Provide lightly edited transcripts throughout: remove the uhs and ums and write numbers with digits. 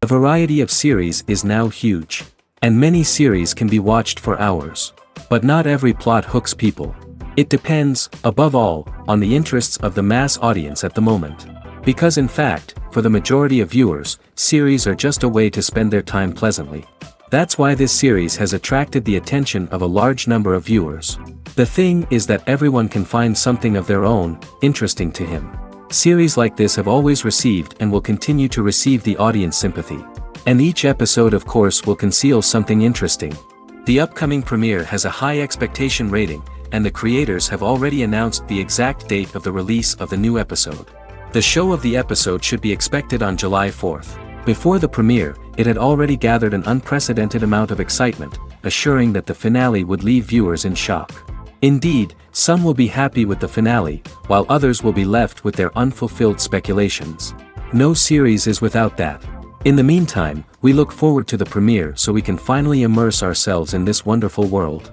variety of series is now huge. And many series can be watched for hours. But not every plot hooks people. It depends, above all, on the interests of the mass audience at the moment. Because in fact, for the majority of viewers, series are just a way to spend their time pleasantly. That's why this series has attracted the attention of a large number of viewers. The thing is that everyone can find something of their own, interesting to him. Series like this have always received and will continue to receive the audience sympathy. And each episode of course will conceal something interesting. The upcoming premiere has a high expectation rating, and the creators have already announced the exact date of the release of the new episode. The show of the episode should be expected on July 4th. Before the premiere, it had already gathered an unprecedented amount of excitement, assuring that the finale would leave viewers in shock. Indeed, some will be happy with the finale, while others will be left with their unfulfilled speculations. No series is without that. In the meantime, we look forward to the premiere so we can finally immerse ourselves in this wonderful world.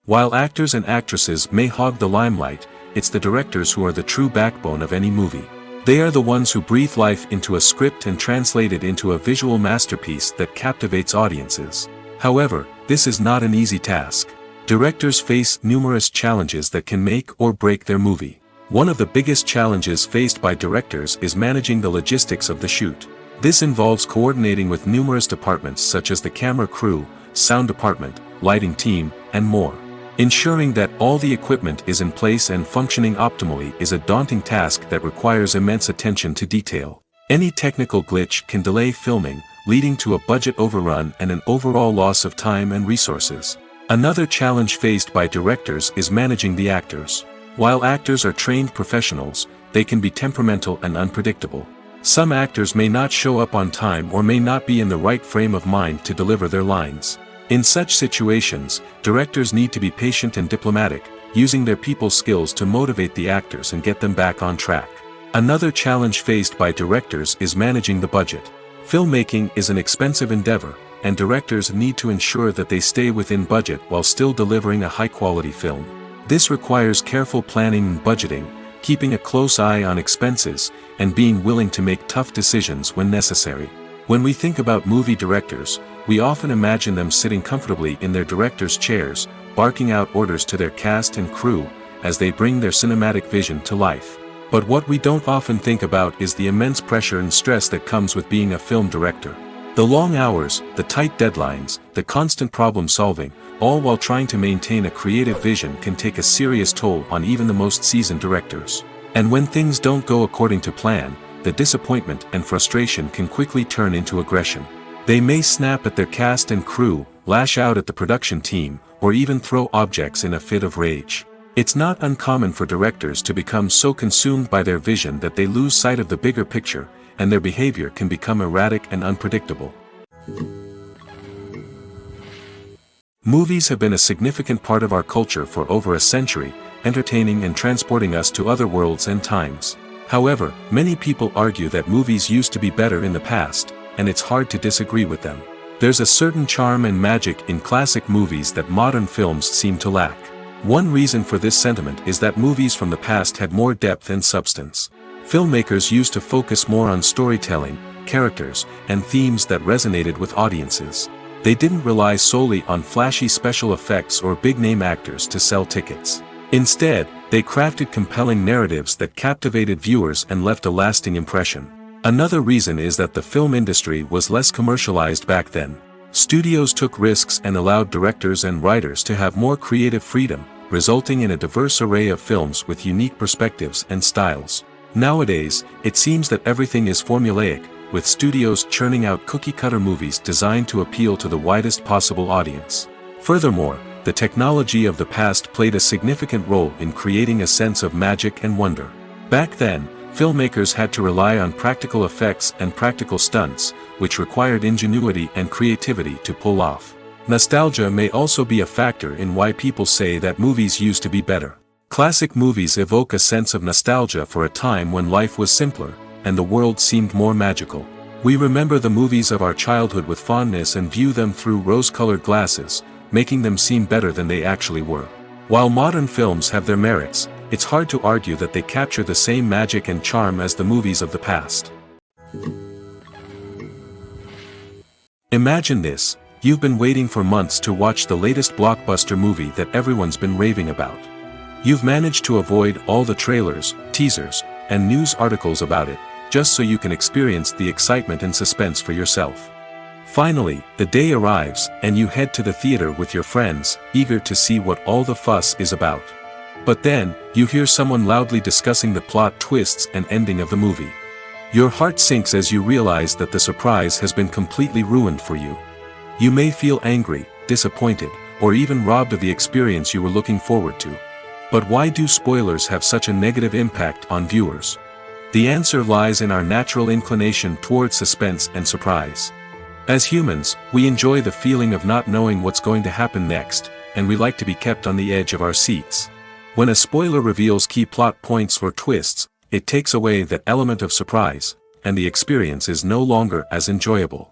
While actors and actresses may hog the limelight, it's the directors who are the true backbone of any movie. They are the ones who breathe life into a script and translate it into a visual masterpiece that captivates audiences. However, this is not an easy task. Directors face numerous challenges that can make or break their movie. One of the biggest challenges faced by directors is managing the logistics of the shoot. This involves coordinating with numerous departments such as the camera crew, sound department, lighting team, and more. Ensuring that all the equipment is in place and functioning optimally is a daunting task that requires immense attention to detail. Any technical glitch can delay filming, leading to a budget overrun and an overall loss of time and resources. Another challenge faced by directors is managing the actors. While actors are trained professionals, they can be temperamental and unpredictable. Some actors may not show up on time or may not be in the right frame of mind to deliver their lines. In such situations, directors need to be patient and diplomatic, using their people skills to motivate the actors and get them back on track. Another challenge faced by directors is managing the budget. Filmmaking is an expensive endeavor, and directors need to ensure that they stay within budget while still delivering a high-quality film. This requires careful planning and budgeting, keeping a close eye on expenses, and being willing to make tough decisions when necessary. When we think about movie directors, we often imagine them sitting comfortably in their director's chairs, barking out orders to their cast and crew, as they bring their cinematic vision to life. But what we don't often think about is the immense pressure and stress that comes with being a film director. The long hours, the tight deadlines, the constant problem solving, all while trying to maintain a creative vision can take a serious toll on even the most seasoned directors. And when things don't go according to plan, the disappointment and frustration can quickly turn into aggression. They may snap at their cast and crew, lash out at the production team, or even throw objects in a fit of rage. It's not uncommon for directors to become so consumed by their vision that they lose sight of the bigger picture, and their behavior can become erratic and unpredictable. Movies have been a significant part of our culture for over a century, entertaining and transporting us to other worlds and times. However, many people argue that movies used to be better in the past, and it's hard to disagree with them. There's a certain charm and magic in classic movies that modern films seem to lack. One reason for this sentiment is that movies from the past had more depth and substance. Filmmakers used to focus more on storytelling, characters, and themes that resonated with audiences. They didn't rely solely on flashy special effects or big-name actors to sell tickets. Instead, they crafted compelling narratives that captivated viewers and left a lasting impression. Another reason is that the film industry was less commercialized back then. Studios took risks and allowed directors and writers to have more creative freedom, resulting in a diverse array of films with unique perspectives and styles. Nowadays, it seems that everything is formulaic, with studios churning out cookie-cutter movies designed to appeal to the widest possible audience. Furthermore, the technology of the past played a significant role in creating a sense of magic and wonder. Back then, filmmakers had to rely on practical effects and practical stunts, which required ingenuity and creativity to pull off. Nostalgia may also be a factor in why people say that movies used to be better. Classic movies evoke a sense of nostalgia for a time when life was simpler, and the world seemed more magical. We remember the movies of our childhood with fondness and view them through rose-colored glasses, making them seem better than they actually were. While modern films have their merits, it's hard to argue that they capture the same magic and charm as the movies of the past. Imagine this: you've been waiting for months to watch the latest blockbuster movie that everyone's been raving about. You've managed to avoid all the trailers, teasers, and news articles about it, just so you can experience the excitement and suspense for yourself. Finally, the day arrives, and you head to the theater with your friends, eager to see what all the fuss is about. But then, you hear someone loudly discussing the plot twists and ending of the movie. Your heart sinks as you realize that the surprise has been completely ruined for you. You may feel angry, disappointed, or even robbed of the experience you were looking forward to. But why do spoilers have such a negative impact on viewers? The answer lies in our natural inclination toward suspense and surprise. As humans, we enjoy the feeling of not knowing what's going to happen next, and we like to be kept on the edge of our seats. When a spoiler reveals key plot points or twists, it takes away that element of surprise, and the experience is no longer as enjoyable.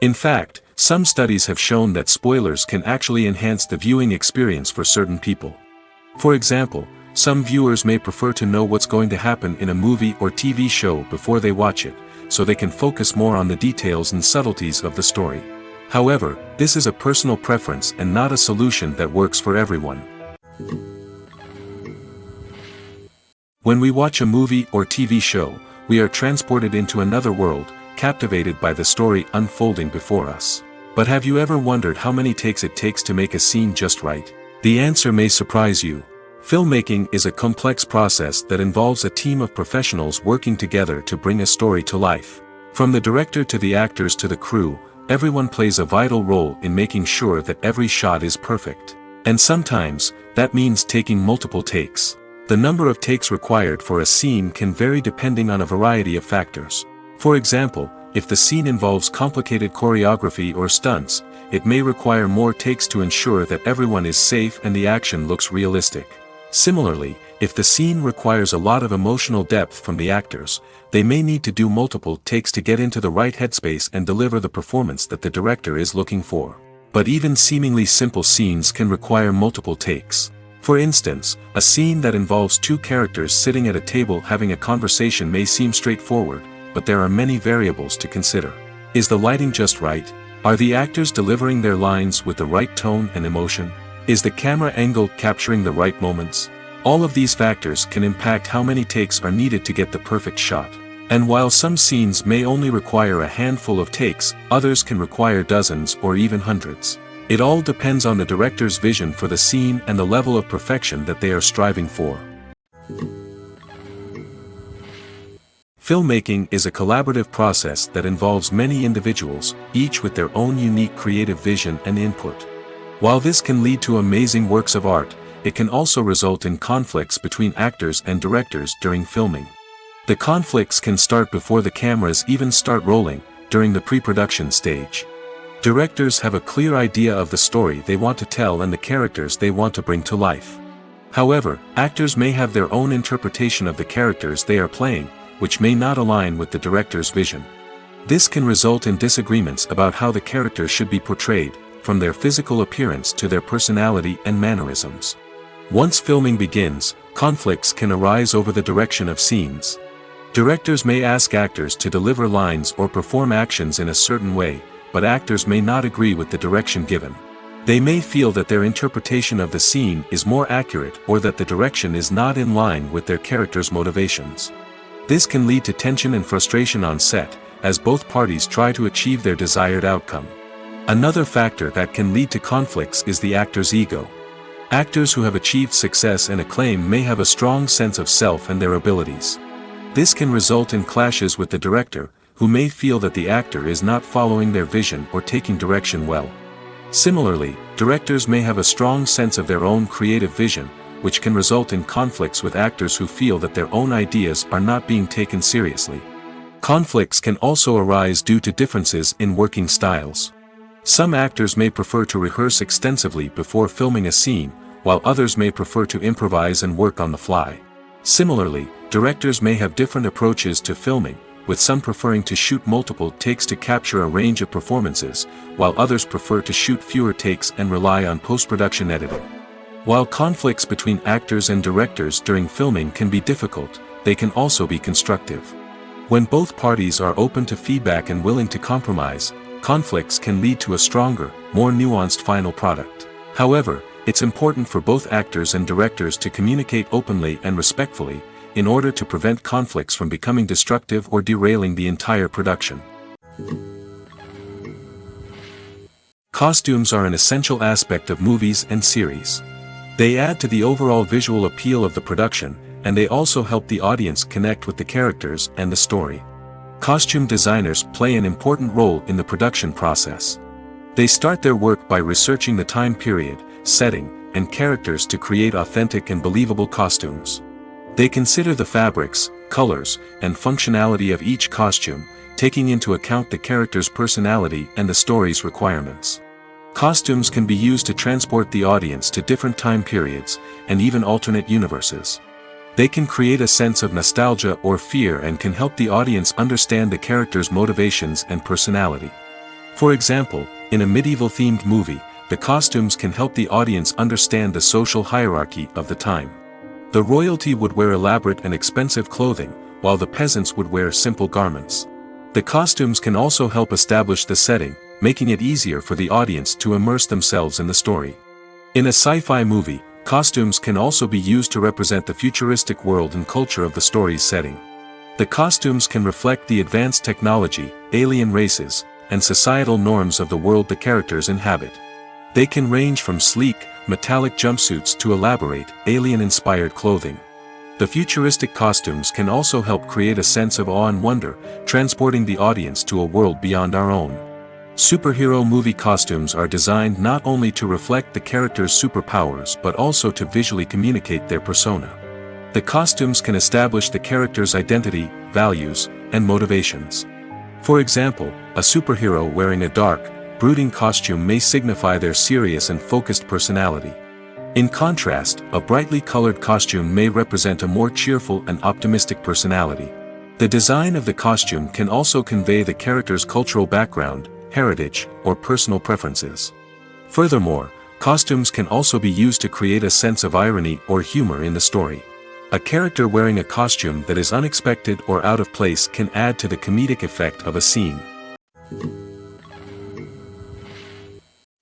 In fact, some studies have shown that spoilers can actually enhance the viewing experience for certain people. For example, some viewers may prefer to know what's going to happen in a movie or TV show before they watch it, so they can focus more on the details and subtleties of the story. However, this is a personal preference and not a solution that works for everyone. When we watch a movie or TV show, we are transported into another world, captivated by the story unfolding before us. But have you ever wondered how many takes it takes to make a scene just right? The answer may surprise you. Filmmaking is a complex process that involves a team of professionals working together to bring a story to life. From the director to the actors to the crew, everyone plays a vital role in making sure that every shot is perfect. And sometimes, that means taking multiple takes. The number of takes required for a scene can vary depending on a variety of factors. For example, if the scene involves complicated choreography or stunts, it may require more takes to ensure that everyone is safe and the action looks realistic. Similarly, if the scene requires a lot of emotional depth from the actors, they may need to do multiple takes to get into the right headspace and deliver the performance that the director is looking for. But even seemingly simple scenes can require multiple takes. For instance, a scene that involves two characters sitting at a table having a conversation may seem straightforward, but there are many variables to consider. Is the lighting just right? Are the actors delivering their lines with the right tone and emotion? Is the camera angle capturing the right moments? All of these factors can impact how many takes are needed to get the perfect shot. And while some scenes may only require a handful of takes, others can require dozens or even hundreds. It all depends on the director's vision for the scene and the level of perfection that they are striving for. Filmmaking is a collaborative process that involves many individuals, each with their own unique creative vision and input. While this can lead to amazing works of art, it can also result in conflicts between actors and directors during filming. The conflicts can start before the cameras even start rolling, during the pre-production stage. Directors have a clear idea of the story they want to tell and the characters they want to bring to life. However, actors may have their own interpretation of the characters they are playing, which may not align with the director's vision. This can result in disagreements about how the characters should be portrayed, from their physical appearance to their personality and mannerisms. Once filming begins, conflicts can arise over the direction of scenes. Directors may ask actors to deliver lines or perform actions in a certain way, but actors may not agree with the direction given. They may feel that their interpretation of the scene is more accurate or that the direction is not in line with their character's motivations. This can lead to tension and frustration on set, as both parties try to achieve their desired outcome. Another factor that can lead to conflicts is the actor's ego. Actors who have achieved success and acclaim may have a strong sense of self and their abilities. This can result in clashes with the director, who may feel that the actor is not following their vision or taking direction well. Similarly, directors may have a strong sense of their own creative vision, which can result in conflicts with actors who feel that their own ideas are not being taken seriously. Conflicts can also arise due to differences in working styles. Some actors may prefer to rehearse extensively before filming a scene, while others may prefer to improvise and work on the fly. Similarly, directors may have different approaches to filming, with some preferring to shoot multiple takes to capture a range of performances, while others prefer to shoot fewer takes and rely on post-production editing. While conflicts between actors and directors during filming can be difficult, they can also be constructive. When both parties are open to feedback and willing to compromise, conflicts can lead to a stronger, more nuanced final product. However, it's important for both actors and directors to communicate openly and respectfully, in order to prevent conflicts from becoming destructive or derailing the entire production. Costumes are an essential aspect of movies and series. They add to the overall visual appeal of the production, and they also help the audience connect with the characters and the story. Costume designers play an important role in the production process. They start their work by researching the time period, setting, and characters to create authentic and believable costumes. They consider the fabrics, colors, and functionality of each costume, taking into account the character's personality and the story's requirements. Costumes can be used to transport the audience to different time periods, and even alternate universes. They can create a sense of nostalgia or fear and can help the audience understand the character's motivations and personality. For example, in a medieval-themed movie, the costumes can help the audience understand the social hierarchy of the time. The royalty would wear elaborate and expensive clothing, while the peasants would wear simple garments. The costumes can also help establish the setting, making it easier for the audience to immerse themselves in the story. In a sci-fi movie, costumes can also be used to represent the futuristic world and culture of the story's setting. The costumes can reflect the advanced technology, alien races, and societal norms of the world the characters inhabit. They can range from sleek, metallic jumpsuits to elaborate, alien-inspired clothing. The futuristic costumes can also help create a sense of awe and wonder, transporting the audience to a world beyond our own. Superhero movie costumes are designed not only to reflect the character's superpowers but also to visually communicate their persona. The costumes can establish the character's identity, values, and motivations. For example, a superhero wearing a dark, brooding costume may signify their serious and focused personality. In contrast, a brightly colored costume may represent a more cheerful and optimistic personality. The design of the costume can also convey the character's cultural background, heritage, or personal preferences. Furthermore, costumes can also be used to create a sense of irony or humor in the story. A character wearing a costume that is unexpected or out of place can add to the comedic effect of a scene.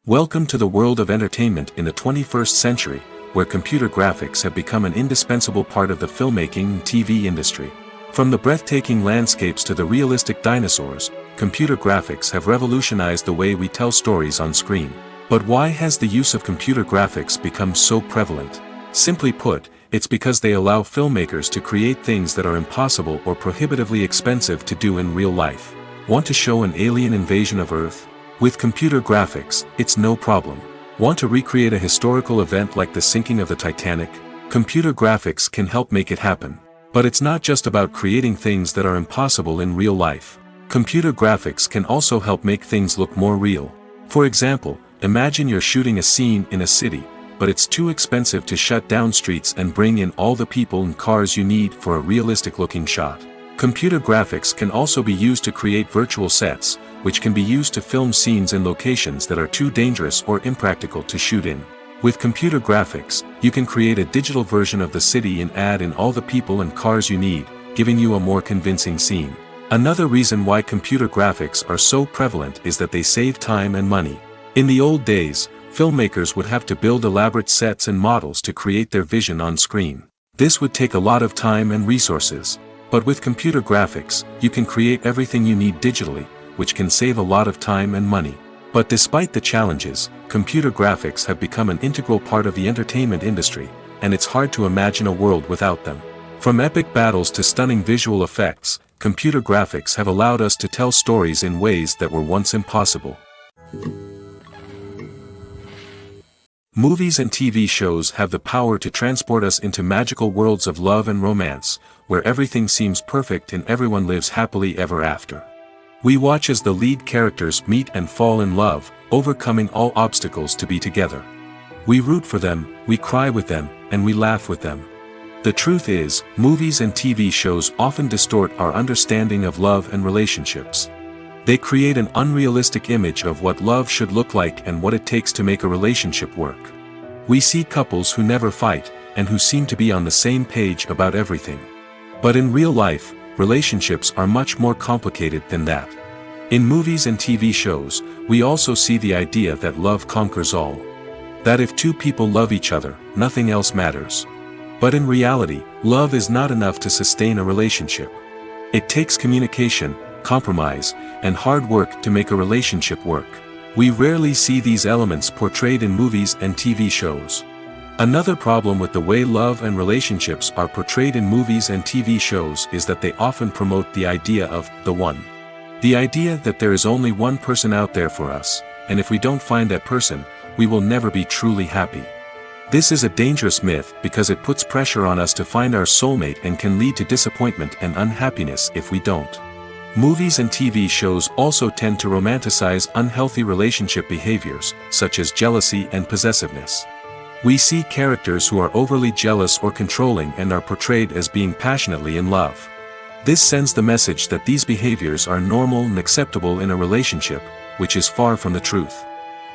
Welcome to the world of entertainment in the 21st century, where computer graphics have become an indispensable part of the filmmaking and TV industry. From the breathtaking landscapes to the realistic dinosaurs, computer graphics have revolutionized the way we tell stories on screen. But why has the use of computer graphics become so prevalent? Simply put, it's because they allow filmmakers to create things that are impossible or prohibitively expensive to do in real life. Want to show an alien invasion of Earth? With computer graphics, it's no problem. Want to recreate a historical event like the sinking of the Titanic? Computer graphics can help make it happen. But it's not just about creating things that are impossible in real life. Computer graphics can also help make things look more real. For example, imagine you're shooting a scene in a city, but it's too expensive to shut down streets and bring in all the people and cars you need for a realistic-looking shot. Computer graphics can also be used to create virtual sets, which can be used to film scenes in locations that are too dangerous or impractical to shoot in. With computer graphics, you can create a digital version of the city and add in all the people and cars you need, giving you a more convincing scene. Another reason why computer graphics are so prevalent is that they save time and money. In the old days, filmmakers would have to build elaborate sets and models to create their vision on screen. This would take a lot of time and resources. But with computer graphics, you can create everything you need digitally, which can save a lot of time and money. But despite the challenges, computer graphics have become an integral part of the entertainment industry, and it's hard to imagine a world without them. From epic battles to stunning visual effects, computer graphics have allowed us to tell stories in ways that were once impossible. Movies and TV shows have the power to transport us into magical worlds of love and romance, where everything seems perfect and everyone lives happily ever after. We watch as the lead characters meet and fall in love, overcoming all obstacles to be together. We root for them, we cry with them, and we laugh with them. The truth is, movies and TV shows often distort our understanding of love and relationships. They create an unrealistic image of what love should look like and what it takes to make a relationship work. We see couples who never fight, and who seem to be on the same page about everything. But in real life, relationships are much more complicated than that. In movies and TV shows, we also see the idea that love conquers all. That if two people love each other, nothing else matters. But in reality, love is not enough to sustain a relationship. It takes communication, compromise, and hard work to make a relationship work. We rarely see these elements portrayed in movies and TV shows. Another problem with the way love and relationships are portrayed in movies and TV shows is that they often promote the idea of the one. The idea that there is only one person out there for us, and if we don't find that person, we will never be truly happy. This is a dangerous myth because it puts pressure on us to find our soulmate and can lead to disappointment and unhappiness if we don't. Movies and TV shows also tend to romanticize unhealthy relationship behaviors, such as jealousy and possessiveness. We see characters who are overly jealous or controlling and are portrayed as being passionately in love. This sends the message that these behaviors are normal and acceptable in a relationship, which is far from the truth.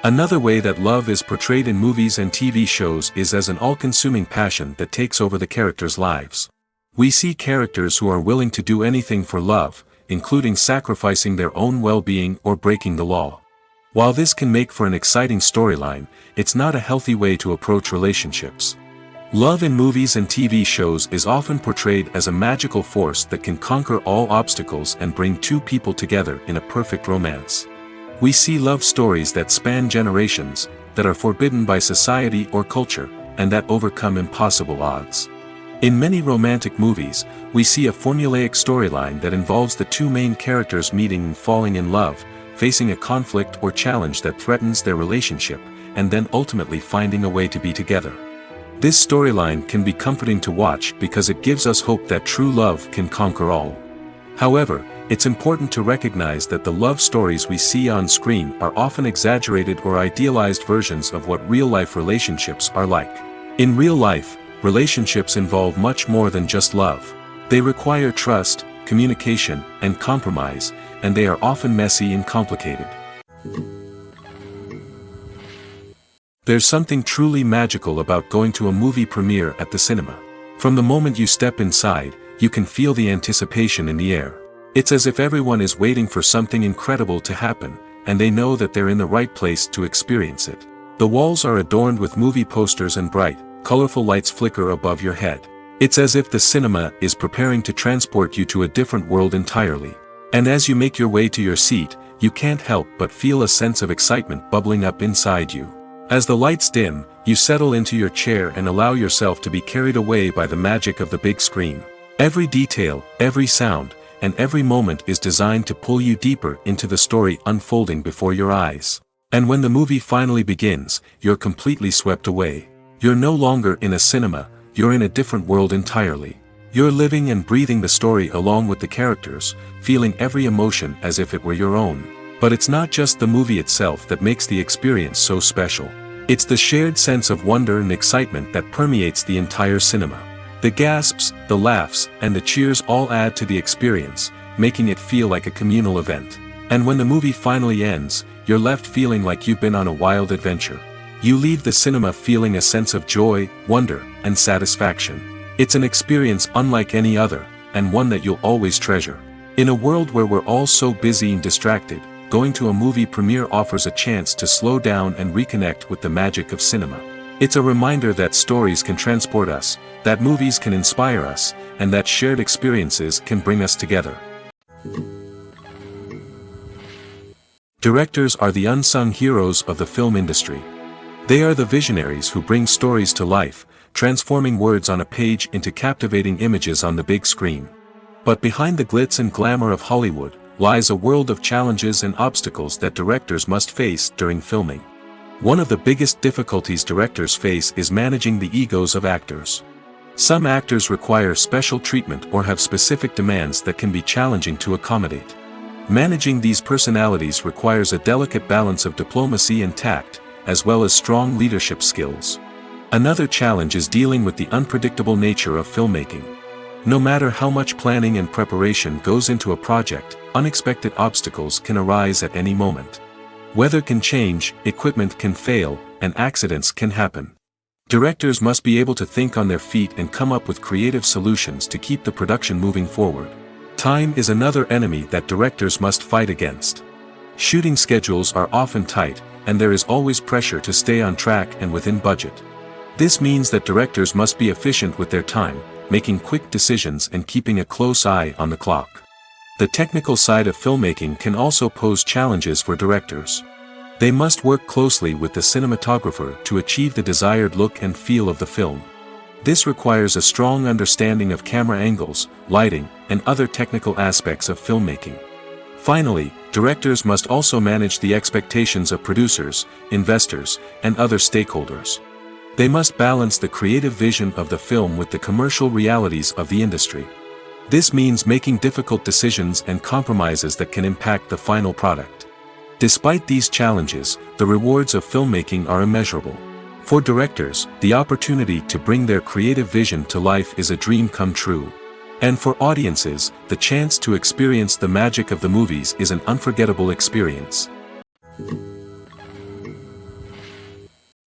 Another way that love is portrayed in movies and TV shows is as an all-consuming passion that takes over the characters' lives. We see characters who are willing to do anything for love, including sacrificing their own well-being or breaking the law. While this can make for an exciting storyline, it's not a healthy way to approach relationships. Love in movies and TV shows is often portrayed as a magical force that can conquer all obstacles and bring two people together in a perfect romance. We see love stories that span generations, that are forbidden by society or culture, and that overcome impossible odds. In many romantic movies, we see a formulaic storyline that involves the two main characters meeting and falling in love, facing a conflict or challenge that threatens their relationship, and then ultimately finding a way to be together. This storyline can be comforting to watch because it gives us hope that true love can conquer all. However, it's important to recognize that the love stories we see on screen are often exaggerated or idealized versions of what real-life relationships are like. In real life, relationships involve much more than just love. They require trust, communication, and compromise, and they are often messy and complicated. There's something truly magical about going to a movie premiere at the cinema. From the moment you step inside, you can feel the anticipation in the air. It's as if everyone is waiting for something incredible to happen, and they know that they're in the right place to experience it. The walls are adorned with movie posters and bright, colorful lights flicker above your head. It's as if the cinema is preparing to transport you to a different world entirely. And as you make your way to your seat, you can't help but feel a sense of excitement bubbling up inside you. As the lights dim, you settle into your chair and allow yourself to be carried away by the magic of the big screen. Every detail, every sound, and every moment is designed to pull you deeper into the story unfolding before your eyes. And when the movie finally begins, you're completely swept away. You're no longer in a cinema, you're in a different world entirely. You're living and breathing the story along with the characters, feeling every emotion as if it were your own. But it's not just the movie itself that makes the experience so special. It's the shared sense of wonder and excitement that permeates the entire cinema. The gasps, the laughs, and the cheers all add to the experience, making it feel like a communal event. And when the movie finally ends, you're left feeling like you've been on a wild adventure. You leave the cinema feeling a sense of joy, wonder, and satisfaction. It's an experience unlike any other, and one that you'll always treasure. In a world where we're all so busy and distracted, going to a movie premiere offers a chance to slow down and reconnect with the magic of cinema. It's a reminder that stories can transport us, that movies can inspire us, and that shared experiences can bring us together. Directors are the unsung heroes of the film industry. They are the visionaries who bring stories to life, transforming words on a page into captivating images on the big screen. But behind the glitz and glamour of Hollywood lies a world of challenges and obstacles that directors must face during filming. One of the biggest difficulties directors face is managing the egos of actors. Some actors require special treatment or have specific demands that can be challenging to accommodate. Managing these personalities requires a delicate balance of diplomacy and tact, as well as strong leadership skills. Another challenge is dealing with the unpredictable nature of filmmaking. No matter how much planning and preparation goes into a project, unexpected obstacles can arise at any moment. Weather can change, equipment can fail, and accidents can happen. Directors must be able to think on their feet and come up with creative solutions to keep the production moving forward. Time is another enemy that directors must fight against. Shooting schedules are often tight, and there is always pressure to stay on track and within budget. This means that directors must be efficient with their time, making quick decisions and keeping a close eye on the clock. The technical side of filmmaking can also pose challenges for directors. They must work closely with the cinematographer to achieve the desired look and feel of the film. This requires a strong understanding of camera angles, lighting, and other technical aspects of filmmaking. Finally, directors must also manage the expectations of producers, investors, and other stakeholders. They must balance the creative vision of the film with the commercial realities of the industry. This means making difficult decisions and compromises that can impact the final product. Despite these challenges, the rewards of filmmaking are immeasurable. For directors, the opportunity to bring their creative vision to life is a dream come true. And for audiences, the chance to experience the magic of the movies is an unforgettable experience.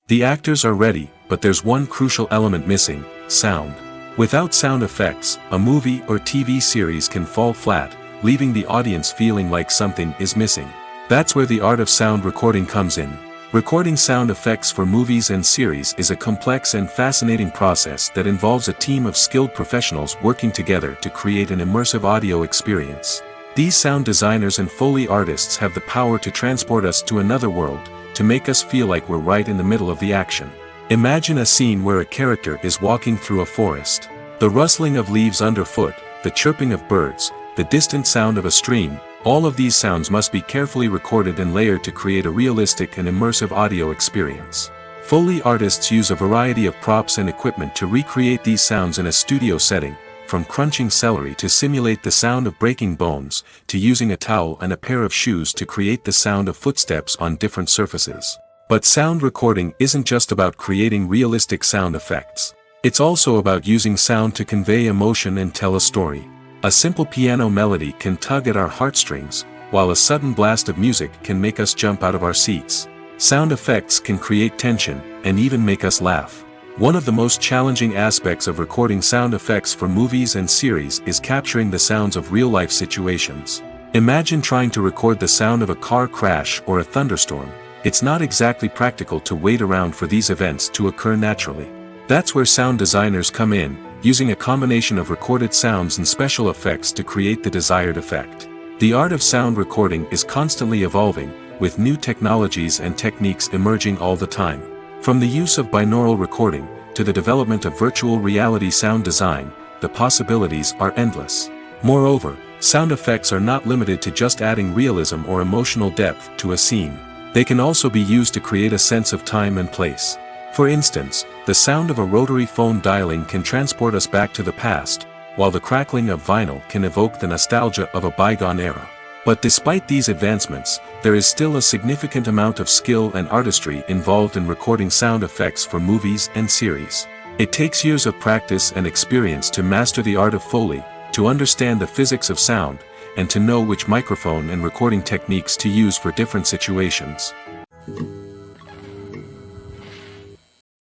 The actors are ready, but there's one crucial element missing: sound. Without sound effects, a movie or TV series can fall flat, leaving the audience feeling like something is missing. That's where the art of sound recording comes in. Recording sound effects for movies and series is a complex and fascinating process that involves a team of skilled professionals working together to create an immersive audio experience. These sound designers and Foley artists have the power to transport us to another world, to make us feel like we're right in the middle of the action. Imagine a scene where a character is walking through a forest. The rustling of leaves underfoot, the chirping of birds, the distant sound of a stream, all of these sounds must be carefully recorded and layered to create a realistic and immersive audio experience. Foley artists use a variety of props and equipment to recreate these sounds in a studio setting, from crunching celery to simulate the sound of breaking bones, to using a towel and a pair of shoes to create the sound of footsteps on different surfaces. But sound recording isn't just about creating realistic sound effects. It's also about using sound to convey emotion and tell a story. A simple piano melody can tug at our heartstrings, while a sudden blast of music can make us jump out of our seats. Sound effects can create tension, and even make us laugh. One of the most challenging aspects of recording sound effects for movies and series is capturing the sounds of real-life situations. Imagine trying to record the sound of a car crash or a thunderstorm. It's not exactly practical to wait around for these events to occur naturally. That's where sound designers come in, using a combination of recorded sounds and special effects to create the desired effect. The art of sound recording is constantly evolving, with new technologies and techniques emerging all the time. From the use of binaural recording, to the development of virtual reality sound design, the possibilities are endless. Moreover, sound effects are not limited to just adding realism or emotional depth to a scene. They can also be used to create a sense of time and place. For instance, the sound of a rotary phone dialing can transport us back to the past, while the crackling of vinyl can evoke the nostalgia of a bygone era. But despite these advancements, there is still a significant amount of skill and artistry involved in recording sound effects for movies and series. It takes years of practice and experience to master the art of Foley, to understand the physics of sound, and to know which microphone and recording techniques to use for different situations.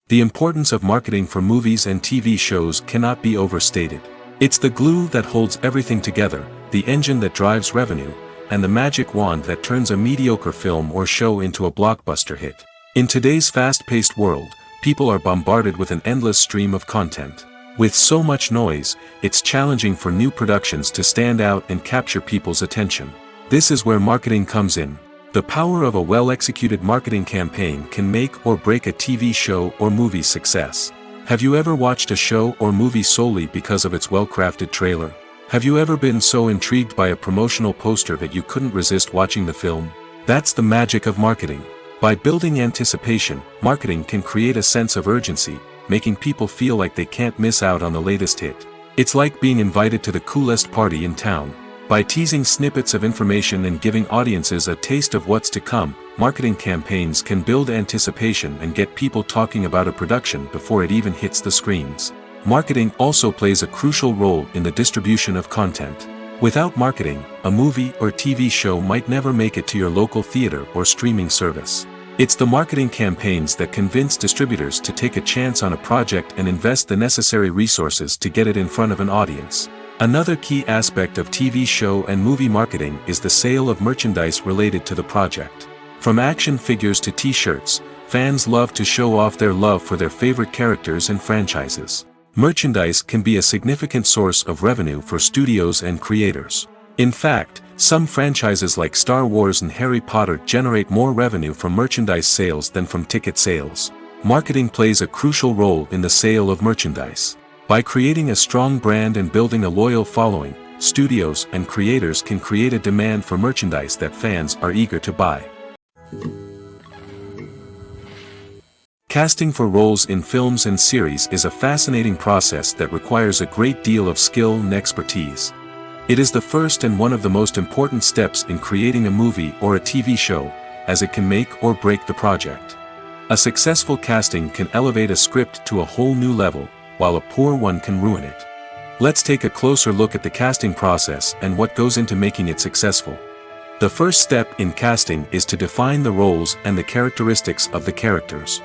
The importance of marketing for movies and TV shows cannot be overstated. It's the glue that holds everything together, the engine that drives revenue, and the magic wand that turns a mediocre film or show into a blockbuster hit. In today's fast-paced world, people are bombarded with an endless stream of content. With so much noise, it's challenging for new productions to stand out and capture people's attention. This is where marketing comes in. The power of a well-executed marketing campaign can make or break a TV show or movie's success. Have you ever watched a show or movie solely because of its well-crafted trailer? Have you ever been so intrigued by a promotional poster that you couldn't resist watching the film? That's the magic of marketing. By building anticipation, marketing can create a sense of urgency, making people feel like they can't miss out on the latest hit. It's like being invited to the coolest party in town. By teasing snippets of information and giving audiences a taste of what's to come, marketing campaigns can build anticipation and get people talking about a production before it even hits the screens. Marketing also plays a crucial role in the distribution of content. Without marketing, a movie or TV show might never make it to your local theater or streaming service. It's the marketing campaigns that convince distributors to take a chance on a project and invest the necessary resources to get it in front of an audience. Another key aspect of TV show and movie marketing is the sale of merchandise related to the project. From action figures to t-shirts, fans love to show off their love for their favorite characters and franchises. Merchandise can be a significant source of revenue for studios and creators. In fact, some franchises like Star Wars and Harry Potter generate more revenue from merchandise sales than from ticket sales. Marketing plays a crucial role in the sale of merchandise. By creating a strong brand and building a loyal following, studios and creators can create a demand for merchandise that fans are eager to buy. Casting for roles in films and series is a fascinating process that requires a great deal of skill and expertise. It is the first and one of the most important steps in creating a movie or a TV show, as it can make or break the project. A successful casting can elevate a script to a whole new level, while a poor one can ruin it. Let's take a closer look at the casting process and what goes into making it successful. The first step in casting is to define the roles and the characteristics of the characters.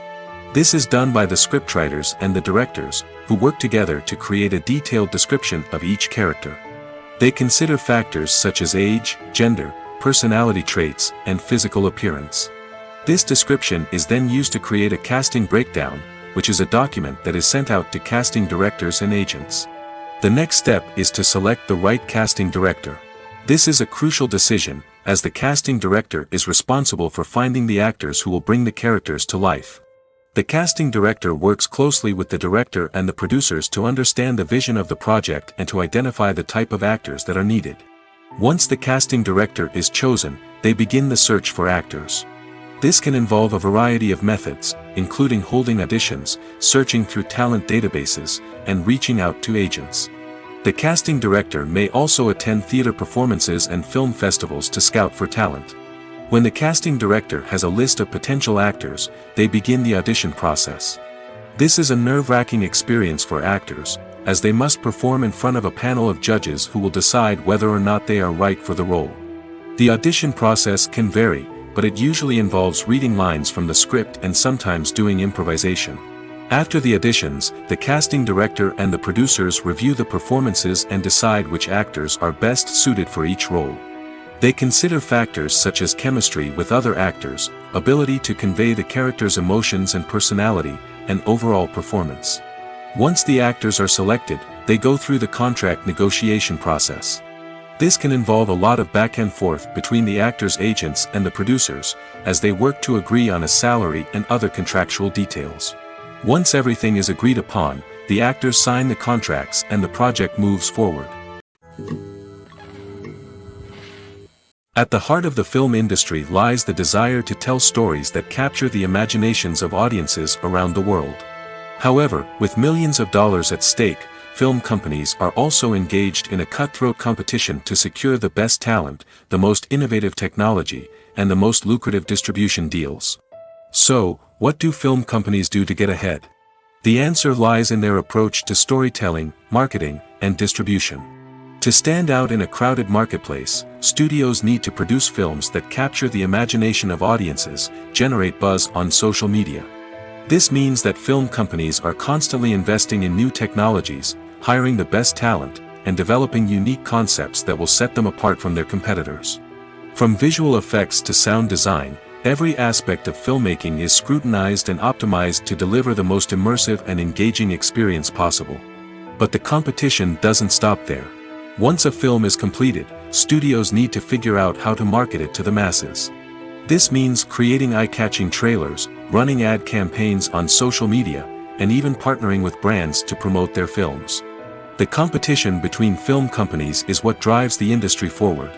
This is done by the scriptwriters and the directors, who work together to create a detailed description of each character. They consider factors such as age, gender, personality traits, and physical appearance. This description is then used to create a casting breakdown, which is a document that is sent out to casting directors and agents. The next step is to select the right casting director. This is a crucial decision, as the casting director is responsible for finding the actors who will bring the characters to life. The casting director works closely with the director and the producers to understand the vision of the project and to identify the type of actors that are needed. Once the casting director is chosen, they begin the search for actors. This can involve a variety of methods, including holding auditions, searching through talent databases, and reaching out to agents. The casting director may also attend theater performances and film festivals to scout for talent. When the casting director has a list of potential actors, they begin the audition process. This is a nerve-wracking experience for actors, as they must perform in front of a panel of judges who will decide whether or not they are right for the role. The audition process can vary, but it usually involves reading lines from the script and sometimes doing improvisation. After the auditions, the casting director and the producers review the performances and decide which actors are best suited for each role. They consider factors such as chemistry with other actors, ability to convey the character's emotions and personality, and overall performance. Once the actors are selected, they go through the contract negotiation process. This can involve a lot of back and forth between the actors' agents and the producers, as they work to agree on a salary and other contractual details. Once everything is agreed upon, the actors sign the contracts and the project moves forward. At the heart of the film industry lies the desire to tell stories that capture the imaginations of audiences around the world. However, with millions of dollars at stake, film companies are also engaged in a cutthroat competition to secure the best talent, the most innovative technology, and the most lucrative distribution deals. So, what do film companies do to get ahead? The answer lies in their approach to storytelling, marketing, and distribution. To stand out in a crowded marketplace, studios need to produce films that capture the imagination of audiences, generate buzz on social media. This means that film companies are constantly investing in new technologies, hiring the best talent, and developing unique concepts that will set them apart from their competitors. From visual effects to sound design, every aspect of filmmaking is scrutinized and optimized to deliver the most immersive and engaging experience possible. But the competition doesn't stop there. Once a film is completed, studios need to figure out how to market it to the masses. This means creating eye-catching trailers, running ad campaigns on social media, and even partnering with brands to promote their films. The competition between film companies is what drives the industry forward.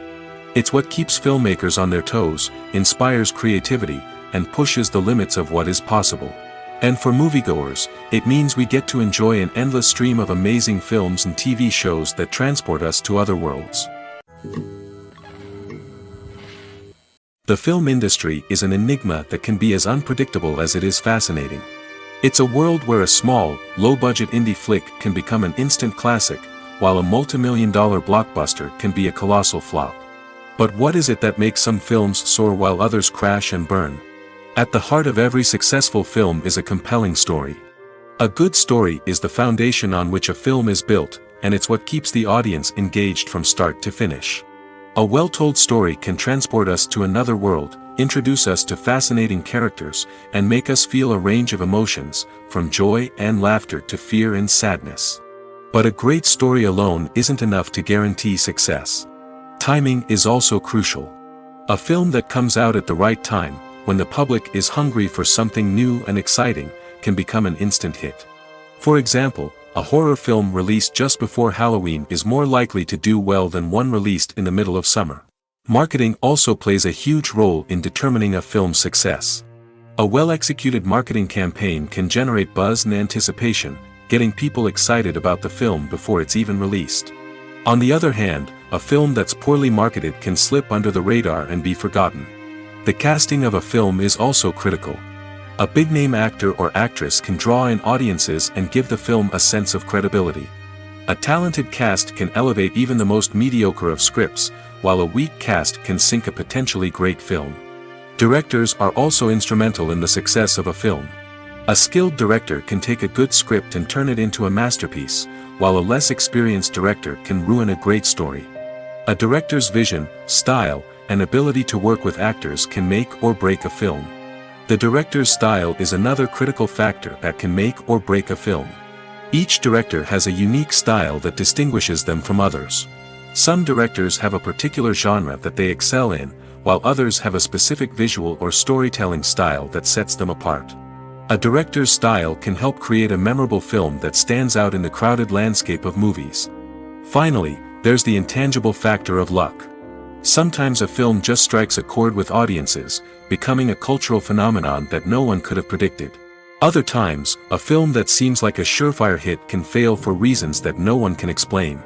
It's what keeps filmmakers on their toes, inspires creativity, and pushes the limits of what is possible. And for moviegoers, it means we get to enjoy an endless stream of amazing films and TV shows that transport us to other worlds. The film industry is an enigma that can be as unpredictable as it is fascinating. It's a world where a small, low-budget indie flick can become an instant classic, while a multi-million-dollar blockbuster can be a colossal flop. But what is it that makes some films soar while others crash and burn? At the heart of every successful film is a compelling story. A good story is the foundation on which a film is built, and it's what keeps the audience engaged from start to finish. A well-told story can transport us to another world, introduce us to fascinating characters, and make us feel a range of emotions, from joy and laughter to fear and sadness. But a great story alone isn't enough to guarantee success. Timing is also crucial. A film that comes out at the right time, when the public is hungry for something new and exciting, can become an instant hit. For example, a horror film released just before Halloween is more likely to do well than one released in the middle of summer. Marketing also plays a huge role in determining a film's success. A well-executed marketing campaign can generate buzz and anticipation, getting people excited about the film before it's even released. On the other hand, a film that's poorly marketed can slip under the radar and be forgotten. The casting of a film is also critical. A big-name actor or actress can draw in audiences and give the film a sense of credibility. A talented cast can elevate even the most mediocre of scripts, while a weak cast can sink a potentially great film. Directors are also instrumental in the success of a film. A skilled director can take a good script and turn it into a masterpiece, while a less experienced director can ruin a great story. A director's vision, style, and ability to work with actors can make or break a film. The director's style is another critical factor that can make or break a film. Each director has a unique style that distinguishes them from others. Some directors have a particular genre that they excel in, while others have a specific visual or storytelling style that sets them apart. A director's style can help create a memorable film that stands out in the crowded landscape of movies. Finally, there's the intangible factor of luck. Sometimes a film just strikes a chord with audiences, becoming a cultural phenomenon that no one could have predicted. Other times, a film that seems like a surefire hit can fail for reasons that no one can explain.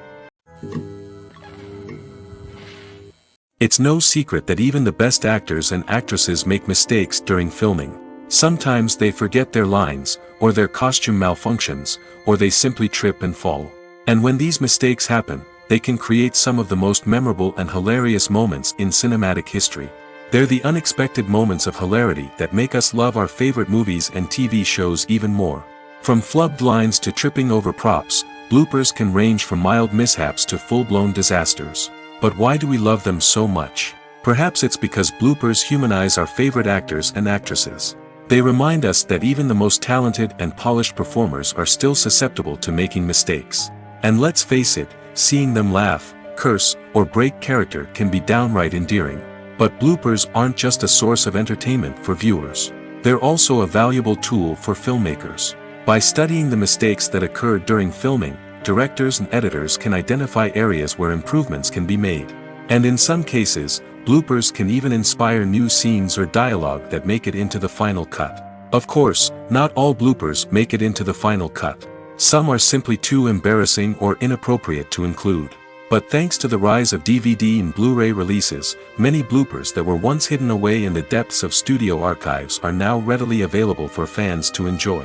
It's no secret that even the best actors and actresses make mistakes during filming. Sometimes they forget their lines, or their costume malfunctions, or they simply trip and fall. And when these mistakes happen, they can create some of the most memorable and hilarious moments in cinematic history. They're the unexpected moments of hilarity that make us love our favorite movies and TV shows even more. From flubbed lines to tripping over props, bloopers can range from mild mishaps to full-blown disasters. But why do we love them so much? Perhaps it's because bloopers humanize our favorite actors and actresses. They remind us that even the most talented and polished performers are still susceptible to making mistakes. And let's face it, seeing them laugh, curse, or break character can be downright endearing. But bloopers aren't just a source of entertainment for viewers. They're also a valuable tool for filmmakers. By studying the mistakes that occurred during filming, directors and editors can identify areas where improvements can be made. And in some cases, bloopers can even inspire new scenes or dialogue that make it into the final cut. Of course, not all bloopers make it into the final cut. Some are simply too embarrassing or inappropriate to include. But thanks to the rise of DVD and Blu-ray releases, many bloopers that were once hidden away in the depths of studio archives are now readily available for fans to enjoy.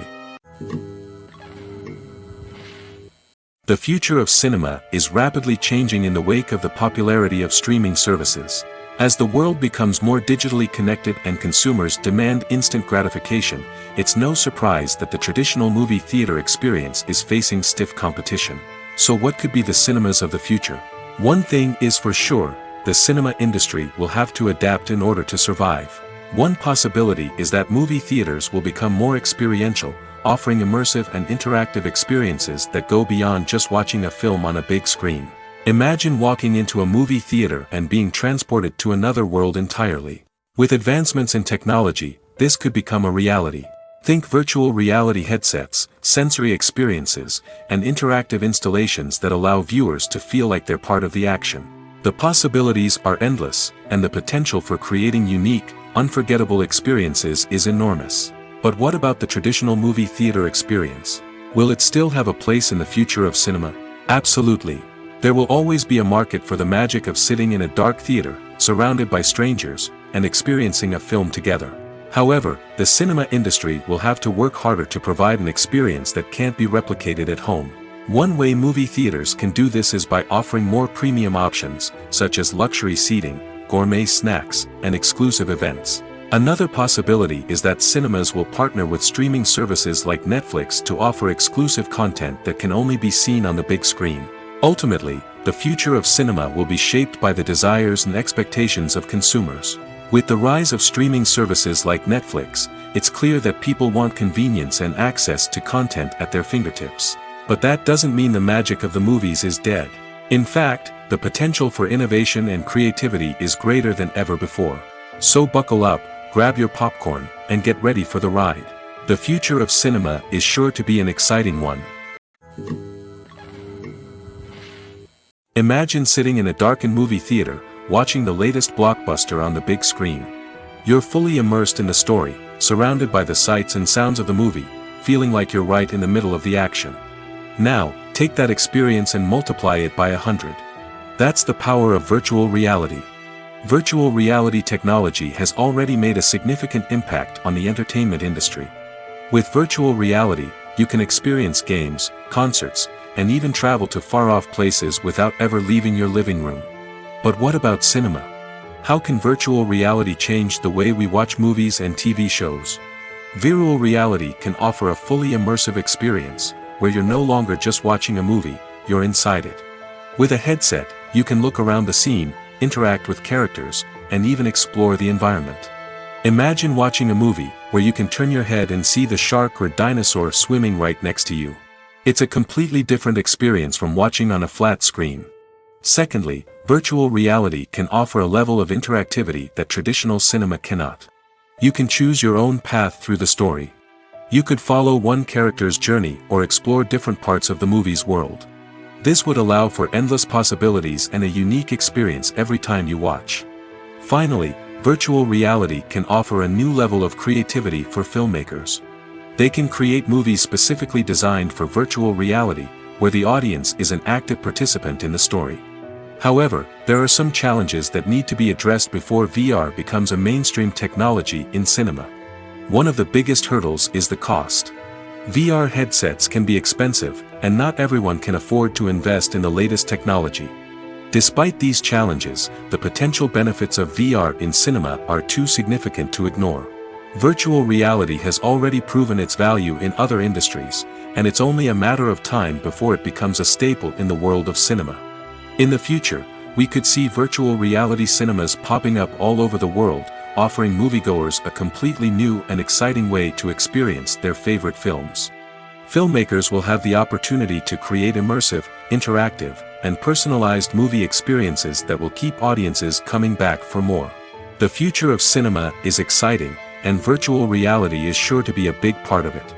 The future of cinema is rapidly changing in the wake of the popularity of streaming services. As the world becomes more digitally connected and consumers demand instant gratification, it's no surprise that the traditional movie theater experience is facing stiff competition. So what could be the cinemas of the future? One thing is for sure, the cinema industry will have to adapt in order to survive. One possibility is that movie theaters will become more experiential, offering immersive and interactive experiences that go beyond just watching a film on a big screen. Imagine walking into a movie theater and being transported to another world entirely. With advancements in technology, this could become a reality. Think virtual reality headsets, sensory experiences, and interactive installations that allow viewers to feel like they're part of the action. The possibilities are endless, and the potential for creating unique, unforgettable experiences is enormous. But what about the traditional movie theater experience? Will it still have a place in the future of cinema? Absolutely. There will always be a market for the magic of sitting in a dark theater, surrounded by strangers, and experiencing a film together. However, the cinema industry will have to work harder to provide an experience that can't be replicated at home. One way movie theaters can do this is by offering more premium options, such as luxury seating, gourmet snacks, and exclusive events. Another possibility is that cinemas will partner with streaming services like Netflix to offer exclusive content that can only be seen on the big screen. Ultimately, the future of cinema will be shaped by the desires and expectations of consumers. With the rise of streaming services like Netflix, it's clear that people want convenience and access to content at their fingertips. But that doesn't mean the magic of the movies is dead. In fact, the potential for innovation and creativity is greater than ever before. So buckle up, grab your popcorn, and get ready for the ride. The future of cinema is sure to be an exciting one. Imagine sitting in a darkened movie theater, watching the latest blockbuster on the big screen. You're fully immersed in the story, surrounded by the sights and sounds of the movie, feeling like you're right in the middle of the action. Now, take that experience and multiply it by 100. That's the power of virtual reality. Virtual reality technology has already made a significant impact on the entertainment industry. With virtual reality, you can experience games, concerts, and even travel to far-off places without ever leaving your living room. But what about cinema? How can virtual reality change the way we watch movies and TV shows? Virtual reality can offer a fully immersive experience, where you're no longer just watching a movie, you're inside it. With a headset, you can look around the scene, interact with characters, and even explore the environment. Imagine watching a movie where you can turn your head and see the shark or dinosaur swimming right next to you. It's a completely different experience from watching on a flat screen. Secondly, virtual reality can offer a level of interactivity that traditional cinema cannot. You can choose your own path through the story. You could follow one character's journey or explore different parts of the movie's world. This would allow for endless possibilities and a unique experience every time you watch. Finally, virtual reality can offer a new level of creativity for filmmakers. They can create movies specifically designed for virtual reality, where the audience is an active participant in the story. However, there are some challenges that need to be addressed before VR becomes a mainstream technology in cinema. One of the biggest hurdles is the cost. VR headsets can be expensive, and not everyone can afford to invest in the latest technology. Despite these challenges, the potential benefits of VR in cinema are too significant to ignore. Virtual reality has already proven its value in other industries, and it's only a matter of time before it becomes a staple in the world of cinema. In the future, we could see virtual reality cinemas popping up all over the world, offering moviegoers a completely new and exciting way to experience their favorite films. Filmmakers will have the opportunity to create immersive, interactive, and personalized movie experiences that will keep audiences coming back for more. The future of cinema is exciting, and virtual reality is sure to be a big part of it.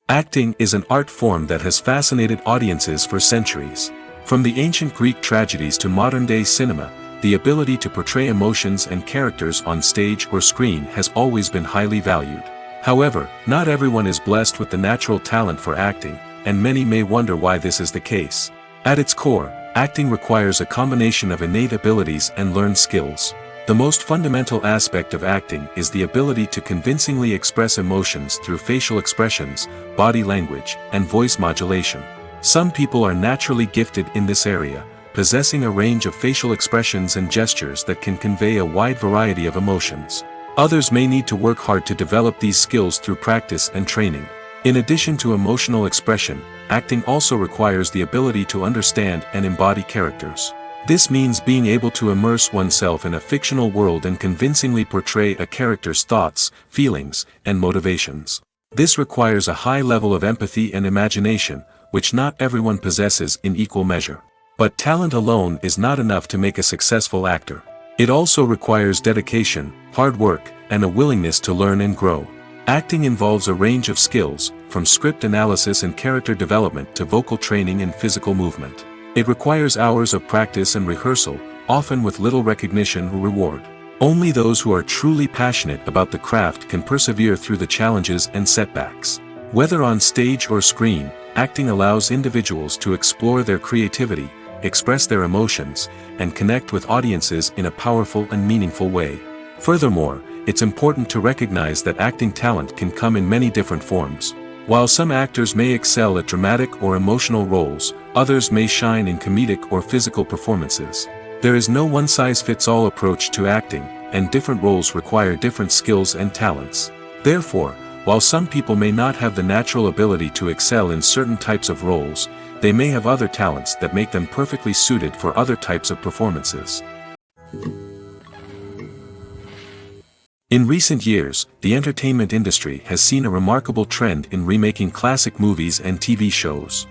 Acting is an art form that has fascinated audiences for centuries. From the ancient Greek tragedies to modern-day cinema, the ability to portray emotions and characters on stage or screen has always been highly valued. However, not everyone is blessed with the natural talent for acting, and many may wonder why this is the case. At its core, acting requires a combination of innate abilities and learned skills. The most fundamental aspect of acting is the ability to convincingly express emotions through facial expressions, body language, and voice modulation. Some people are naturally gifted in this area, possessing a range of facial expressions and gestures that can convey a wide variety of emotions. Others may need to work hard to develop these skills through practice and training. In addition to emotional expression, acting also requires the ability to understand and embody characters. This means being able to immerse oneself in a fictional world and convincingly portray a character's thoughts, feelings, and motivations. This requires a high level of empathy and imagination, which not everyone possesses in equal measure. But talent alone is not enough to make a successful actor. It also requires dedication, hard work, and a willingness to learn and grow. Acting involves a range of skills, from script analysis and character development to vocal training and physical movement. It requires hours of practice and rehearsal, often with little recognition or reward. Only those who are truly passionate about the craft can persevere through the challenges and setbacks. Whether on stage or screen, acting allows individuals to explore their creativity, express their emotions, and connect with audiences in a powerful and meaningful way. Furthermore, it's important to recognize that acting talent can come in many different forms. While some actors may excel at dramatic or emotional roles, others may shine in comedic or physical performances. There is no one-size-fits-all approach to acting, and different roles require different skills and talents. Therefore, while some people may not have the natural ability to excel in certain types of roles, they may have other talents that make them perfectly suited for other types of performances. In recent years, the entertainment industry has seen a remarkable trend in remaking classic movies and TV shows.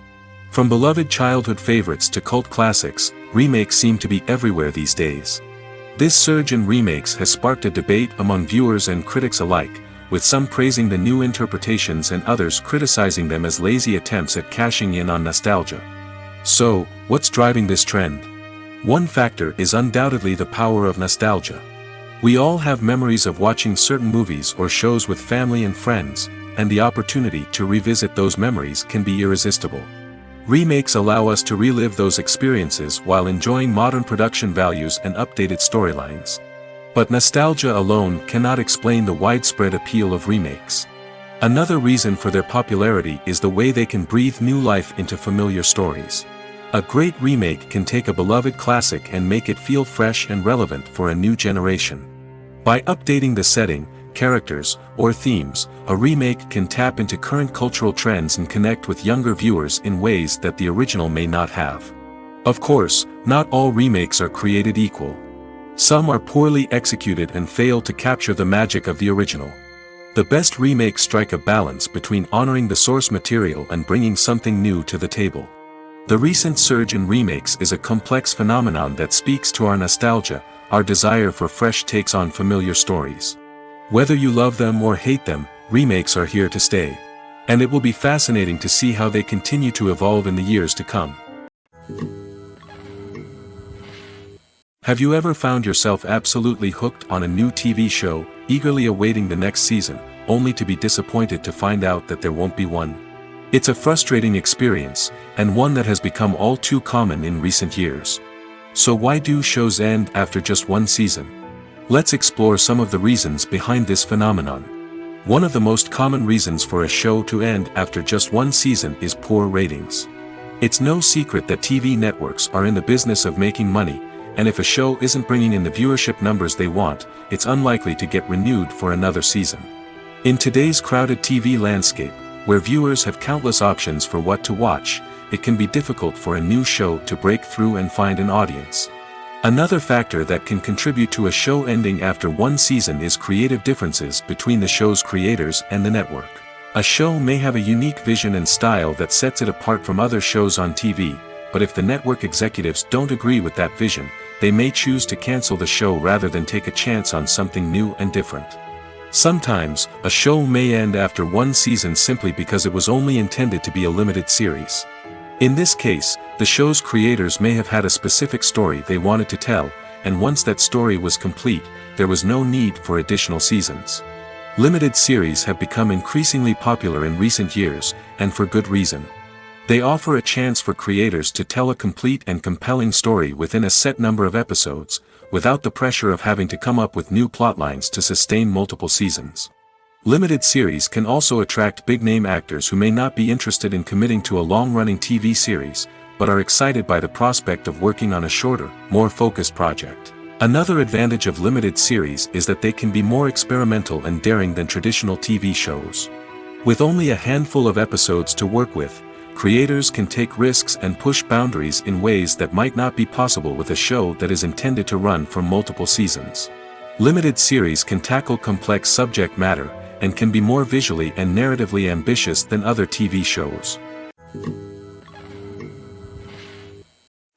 From beloved childhood favorites to cult classics, remakes seem to be everywhere these days. This surge in remakes has sparked a debate among viewers and critics alike, with some praising the new interpretations and others criticizing them as lazy attempts at cashing in on nostalgia. So, what's driving this trend? One factor is undoubtedly the power of nostalgia. We all have memories of watching certain movies or shows with family and friends, and the opportunity to revisit those memories can be irresistible. Remakes allow us to relive those experiences while enjoying modern production values and updated storylines. But nostalgia alone cannot explain the widespread appeal of remakes. Another reason for their popularity is the way they can breathe new life into familiar stories. A great remake can take a beloved classic and make it feel fresh and relevant for a new generation. By updating the setting, characters, or themes, a remake can tap into current cultural trends and connect with younger viewers in ways that the original may not have. Of course, not all remakes are created equal. Some are poorly executed and fail to capture the magic of the original. The best remakes strike a balance between honoring the source material and bringing something new to the table. The recent surge in remakes is a complex phenomenon that speaks to our nostalgia, our desire for fresh takes on familiar stories. Whether you love them or hate them, remakes are here to stay. And it will be fascinating to see how they continue to evolve in the years to come. Have you ever found yourself absolutely hooked on a new TV show, eagerly awaiting the next season, only to be disappointed to find out that there won't be one? It's a frustrating experience, and one that has become all too common in recent years. So why do shows end after just one season? Let's explore some of the reasons behind this phenomenon. One of the most common reasons for a show to end after just one season is poor ratings. It's no secret that TV networks are in the business of making money, and if a show isn't bringing in the viewership numbers they want, it's unlikely to get renewed for another season. In today's crowded TV landscape, where viewers have countless options for what to watch, it can be difficult for a new show to break through and find an audience. Another factor that can contribute to a show ending after one season is creative differences between the show's creators and the network. A show may have a unique vision and style that sets it apart from other shows on TV, but if the network executives don't agree with that vision, they may choose to cancel the show rather than take a chance on something new and different. Sometimes, a show may end after one season simply because it was only intended to be a limited series. In this case, the show's creators may have had a specific story they wanted to tell, and once that story was complete, there was no need for additional seasons. Limited series have become increasingly popular in recent years, and for good reason. They offer a chance for creators to tell a complete and compelling story within a set number of episodes, without the pressure of having to come up with new plotlines to sustain multiple seasons. Limited series can also attract big-name actors who may not be interested in committing to a long-running TV series, but are excited by the prospect of working on a shorter, more focused project. Another advantage of limited series is that they can be more experimental and daring than traditional TV shows. With only a handful of episodes to work with, creators can take risks and push boundaries in ways that might not be possible with a show that is intended to run for multiple seasons. Limited series can tackle complex subject matter, and can be more visually and narratively ambitious than other TV shows.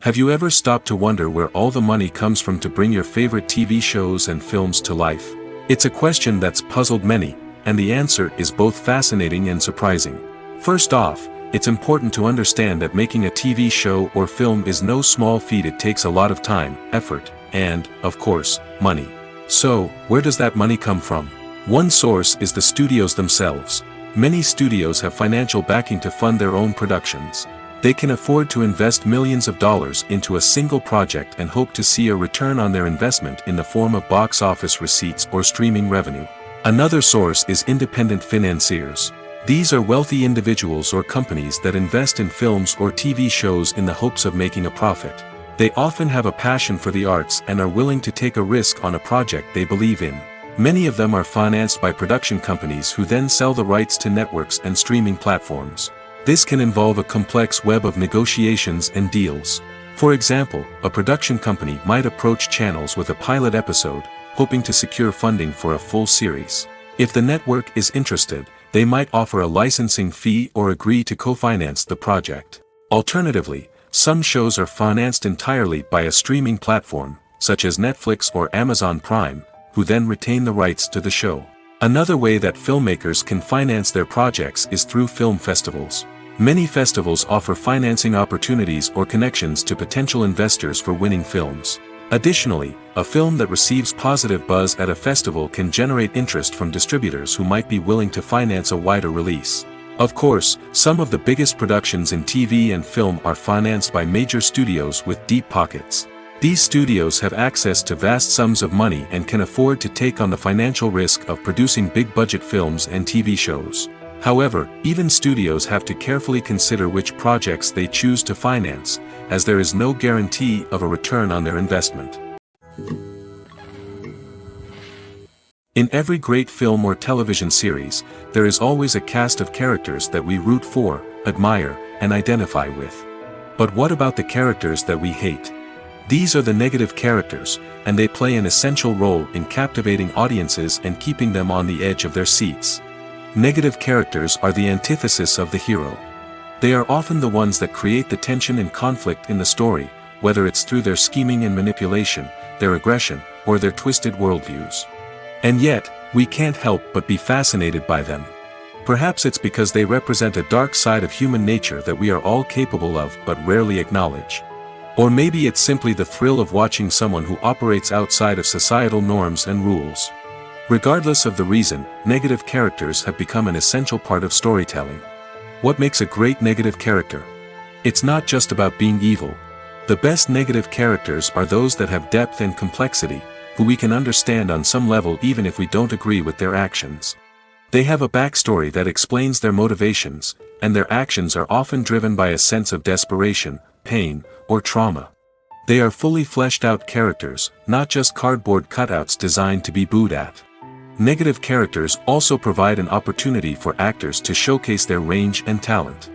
Have you ever stopped to wonder where all the money comes from to bring your favorite TV shows and films to life? It's a question that's puzzled many, and the answer is both fascinating and surprising. First off, it's important to understand that making a TV show or film is no small feat. It takes a lot of time, effort, and, of course, money. So, where does that money come from? One source is the studios themselves. Many studios have financial backing to fund their own productions. They can afford to invest millions of dollars into a single project and hope to see a return on their investment in the form of box office receipts or streaming revenue. Another source is independent financiers. These are wealthy individuals or companies that invest in films or TV shows in the hopes of making a profit. They often have a passion for the arts and are willing to take a risk on a project they believe in. Many of them are financed by production companies who then sell the rights to networks and streaming platforms. This can involve a complex web of negotiations and deals. For example, a production company might approach channels with a pilot episode, hoping to secure funding for a full series. If the network is interested, they might offer a licensing fee or agree to co-finance the project. Alternatively, some shows are financed entirely by a streaming platform, such as Netflix or Amazon Prime, who then retain the rights to the show. Another way that filmmakers can finance their projects is through film festivals. Many festivals offer financing opportunities or connections to potential investors for winning films. Additionally, a film that receives positive buzz at a festival can generate interest from distributors who might be willing to finance a wider release. Of course, some of the biggest productions in TV and film are financed by major studios with deep pockets. These studios have access to vast sums of money and can afford to take on the financial risk of producing big-budget films and TV shows. However, even studios have to carefully consider which projects they choose to finance, as there is no guarantee of a return on their investment. In every great film or television series, there is always a cast of characters that we root for, admire, and identify with. But what about the characters that we hate? These are the negative characters, and they play an essential role in captivating audiences and keeping them on the edge of their seats. Negative characters are the antithesis of the hero. They are often the ones that create the tension and conflict in the story, whether it's through their scheming and manipulation, their aggression, or their twisted worldviews. And yet, we can't help but be fascinated by them. Perhaps it's because they represent a dark side of human nature that we are all capable of but rarely acknowledge. Or maybe it's simply the thrill of watching someone who operates outside of societal norms and rules. Regardless of the reason, negative characters have become an essential part of storytelling. What makes a great negative character? It's not just about being evil. The best negative characters are those that have depth and complexity, who we can understand on some level even if we don't agree with their actions. They have a backstory that explains their motivations, and their actions are often driven by a sense of desperation, pain, or trauma. They are fully fleshed out characters, not just cardboard cutouts designed to be booed at. Negative characters also provide an opportunity for actors to showcase their range and talent.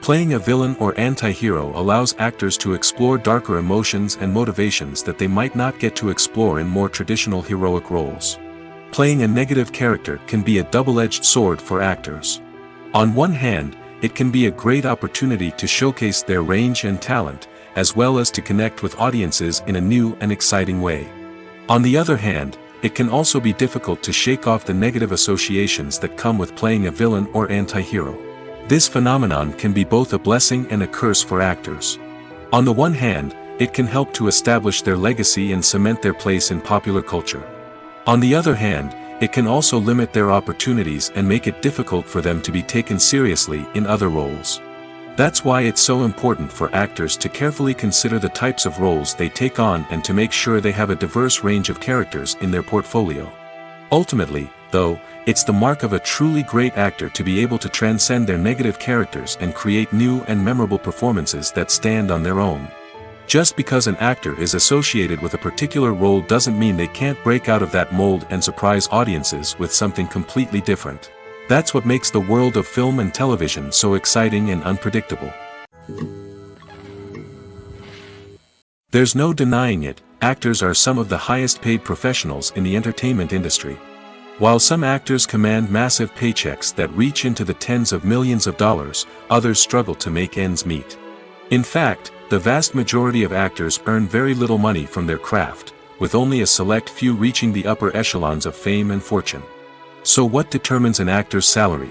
Playing a villain or anti-hero allows actors to explore darker emotions and motivations that they might not get to explore in more traditional heroic roles. Playing a negative character can be a double-edged sword for actors. On one hand, it can be a great opportunity to showcase their range and talent, as well as to connect with audiences in a new and exciting way. On the other hand, it can also be difficult to shake off the negative associations that come with playing a villain or anti-hero. This phenomenon can be both a blessing and a curse for actors. On the one hand, it can help to establish their legacy and cement their place in popular culture. On the other hand, it can also limit their opportunities and make it difficult for them to be taken seriously in other roles. That's why it's so important for actors to carefully consider the types of roles they take on and to make sure they have a diverse range of characters in their portfolio. Ultimately, though, it's the mark of a truly great actor to be able to transcend their negative characters and create new and memorable performances that stand on their own. Just because an actor is associated with a particular role doesn't mean they can't break out of that mold and surprise audiences with something completely different. That's what makes the world of film and television so exciting and unpredictable. There's no denying it, actors are some of the highest paid professionals in the entertainment industry. While some actors command massive paychecks that reach into the tens of millions of dollars, others struggle to make ends meet. In fact, the vast majority of actors earn very little money from their craft, with only a select few reaching the upper echelons of fame and fortune. So what determines an actor's salary?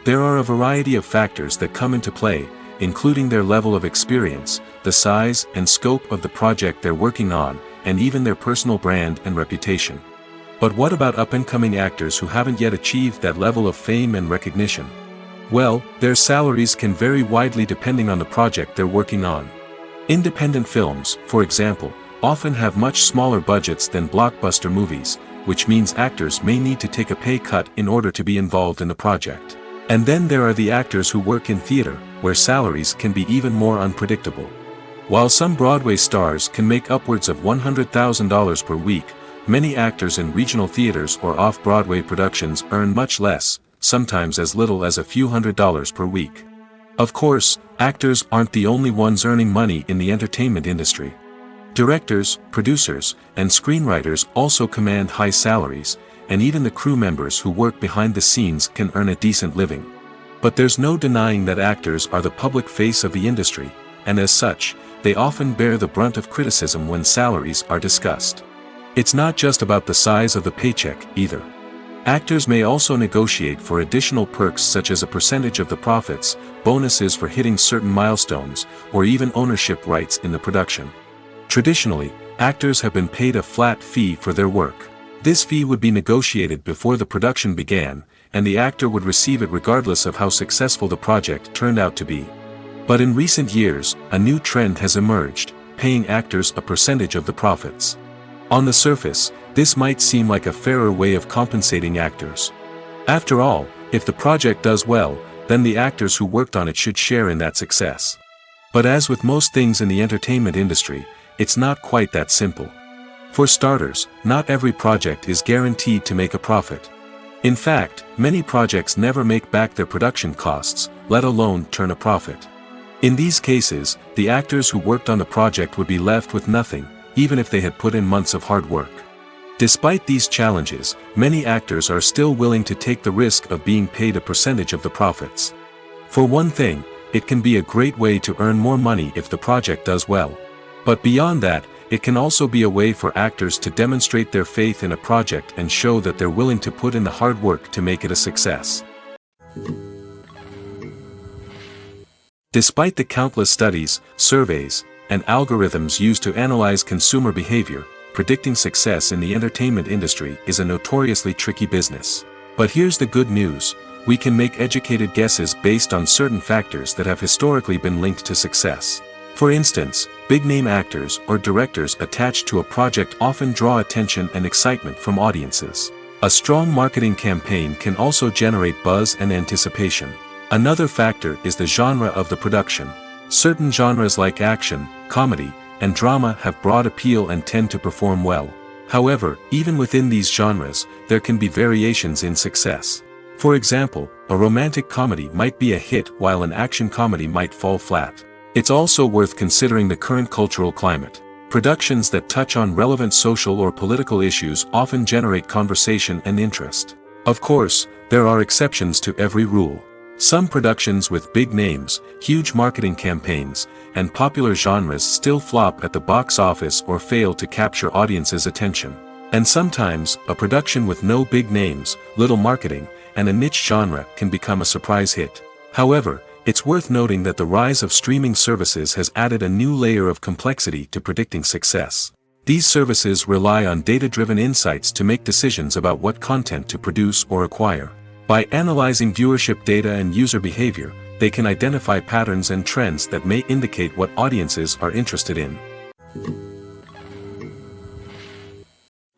There are a variety of factors that come into play, including their level of experience, the size and scope of the project they're working on, and even their personal brand and reputation. But what about up-and-coming actors who haven't yet achieved that level of fame and recognition? Well, their salaries can vary widely depending on the project they're working on. Independent films, for example, often have much smaller budgets than blockbuster movies, which means actors may need to take a pay cut in order to be involved in the project. And then there are the actors who work in theater, where salaries can be even more unpredictable. While some Broadway stars can make upwards of $100,000 per week, many actors in regional theaters or off-Broadway productions earn much less, sometimes as little as a few $100s per week. Of course, actors aren't the only ones earning money in the entertainment industry. Directors, producers, and screenwriters also command high salaries, and even the crew members who work behind the scenes can earn a decent living. But there's no denying that actors are the public face of the industry, and as such, they often bear the brunt of criticism when salaries are discussed. It's not just about the size of the paycheck, either. Actors may also negotiate for additional perks such as a percentage of the profits, bonuses for hitting certain milestones, or even ownership rights in the production. Traditionally, actors have been paid a flat fee for their work. This fee would be negotiated before the production began, and the actor would receive it regardless of how successful the project turned out to be. But in recent years, a new trend has emerged, paying actors a percentage of the profits. On the surface, this might seem like a fairer way of compensating actors. After all, if the project does well, then the actors who worked on it should share in that success. But as with most things in the entertainment industry, it's not quite that simple. For starters, not every project is guaranteed to make a profit. In fact, many projects never make back their production costs, let alone turn a profit. In these cases, the actors who worked on the project would be left with nothing, even if they had put in months of hard work. Despite these challenges, many actors are still willing to take the risk of being paid a percentage of the profits. For one thing, it can be a great way to earn more money if the project does well. But beyond that, it can also be a way for actors to demonstrate their faith in a project and show that they're willing to put in the hard work to make it a success. Despite the countless studies, surveys, and algorithms used to analyze consumer behavior, predicting success in the entertainment industry is a notoriously tricky business. But here's the good news: we can make educated guesses based on certain factors that have historically been linked to success. For instance, big-name actors or directors attached to a project often draw attention and excitement from audiences. A strong marketing campaign can also generate buzz and anticipation. Another factor is the genre of the production. Certain genres like action, comedy, and drama have broad appeal and tend to perform well. However, even within these genres, there can be variations in success. For example, a romantic comedy might be a hit while an action comedy might fall flat. It's also worth considering the current cultural climate. Productions that touch on relevant social or political issues often generate conversation and interest. Of course, there are exceptions to every rule. Some productions with big names, huge marketing campaigns, and popular genres still flop at the box office or fail to capture audiences' attention. And sometimes, a production with no big names, little marketing, and a niche genre can become a surprise hit. However, it's worth noting that the rise of streaming services has added a new layer of complexity to predicting success. These services rely on data-driven insights to make decisions about what content to produce or acquire. By analyzing viewership data and user behavior, they can identify patterns and trends that may indicate what audiences are interested in.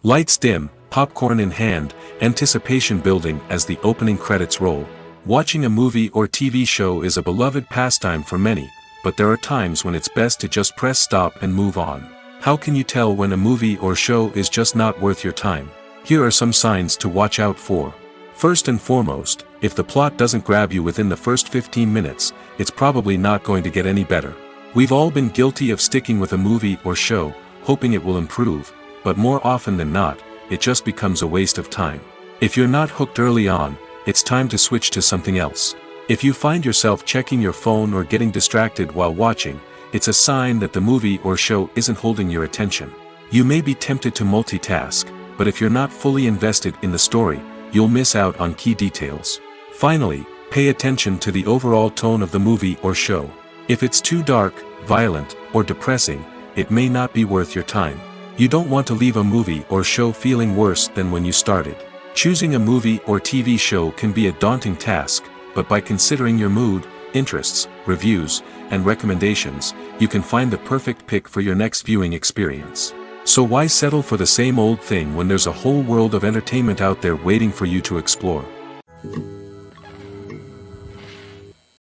Lights dim, popcorn in hand, anticipation building as the opening credits roll. Watching a movie or TV show is a beloved pastime for many, but there are times when it's best to just press stop and move on. How can you tell when a movie or show is just not worth your time? Here are some signs to watch out for. First and foremost, if the plot doesn't grab you within the first 15 minutes, it's probably not going to get any better. We've all been guilty of sticking with a movie or show, hoping it will improve, but more often than not, it just becomes a waste of time. If you're not hooked early on, it's time to switch to something else. If you find yourself checking your phone or getting distracted while watching, it's a sign that the movie or show isn't holding your attention. You may be tempted to multitask, but if you're not fully invested in the story, you'll miss out on key details. Finally, pay attention to the overall tone of the movie or show. If it's too dark, violent, or depressing, it may not be worth your time. You don't want to leave a movie or show feeling worse than when you started. Choosing a movie or TV show can be a daunting task, but by considering your mood, interests, reviews, and recommendations, you can find the perfect pick for your next viewing experience. So why settle for the same old thing when there's a whole world of entertainment out there waiting for you to explore?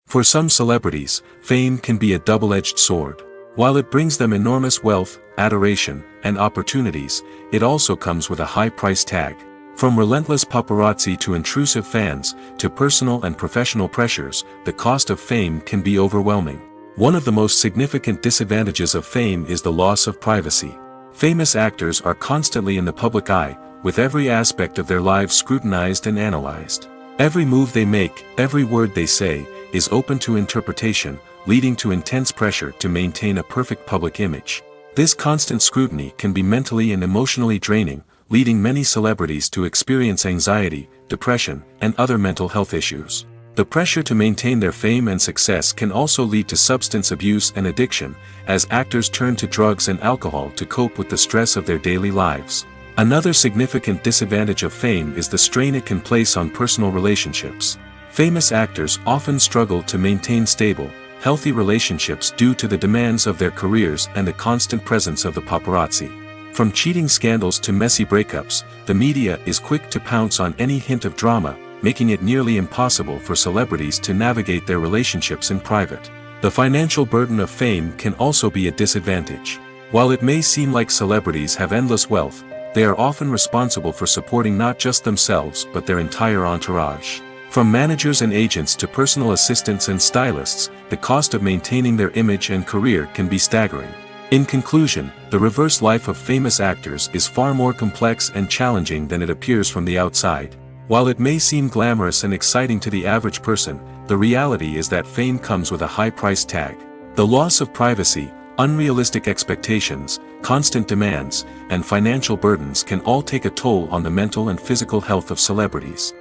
For some celebrities, fame can be a double-edged sword. While it brings them enormous wealth, adoration, and opportunities, it also comes with a high price tag. From relentless paparazzi to intrusive fans, to personal and professional pressures, the cost of fame can be overwhelming. One of the most significant disadvantages of fame is the loss of privacy. Famous actors are constantly in the public eye, with every aspect of their lives scrutinized and analyzed. Every move they make, every word they say, is open to interpretation, leading to intense pressure to maintain a perfect public image. This constant scrutiny can be mentally and emotionally draining, leading many celebrities to experience anxiety, depression, and other mental health issues. The pressure to maintain their fame and success can also lead to substance abuse and addiction, as actors turn to drugs and alcohol to cope with the stress of their daily lives. Another significant disadvantage of fame is the strain it can place on personal relationships. Famous actors often struggle to maintain stable, healthy relationships due to the demands of their careers and the constant presence of the paparazzi. From cheating scandals to messy breakups, the media is quick to pounce on any hint of drama, making it nearly impossible for celebrities to navigate their relationships in private. The financial burden of fame can also be a disadvantage. While it may seem like celebrities have endless wealth, they are often responsible for supporting not just themselves but their entire entourage. From managers and agents to personal assistants and stylists, the cost of maintaining their image and career can be staggering. In conclusion, the reverse life of famous actors is far more complex and challenging than it appears from the outside. While it may seem glamorous and exciting to the average person, the reality is that fame comes with a high price tag. The loss of privacy, unrealistic expectations, constant demands, and financial burdens can all take a toll on the mental and physical health of celebrities.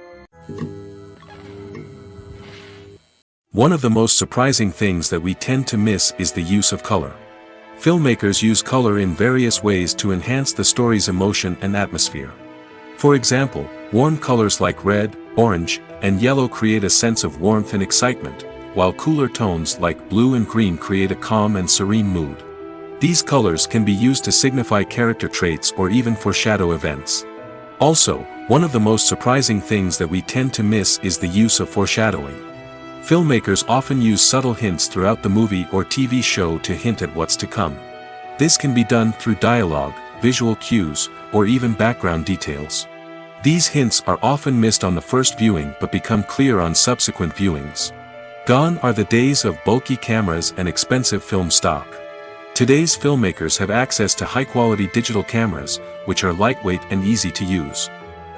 One of the most surprising things that we tend to miss is the use of color. Filmmakers use color in various ways to enhance the story's emotion and atmosphere. For example, warm colors like red, orange, and yellow create a sense of warmth and excitement, while cooler tones like blue and green create a calm and serene mood. These colors can be used to signify character traits or even foreshadow events. Also, one of the most surprising things that we tend to miss is the use of foreshadowing. Filmmakers often use subtle hints throughout the movie or TV show to hint at what's to come. This can be done through dialogue, visual cues, or even background details. These hints are often missed on the first viewing but become clear on subsequent viewings. Gone are the days of bulky cameras and expensive film stock. Today's filmmakers have access to high-quality digital cameras, which are lightweight and easy to use.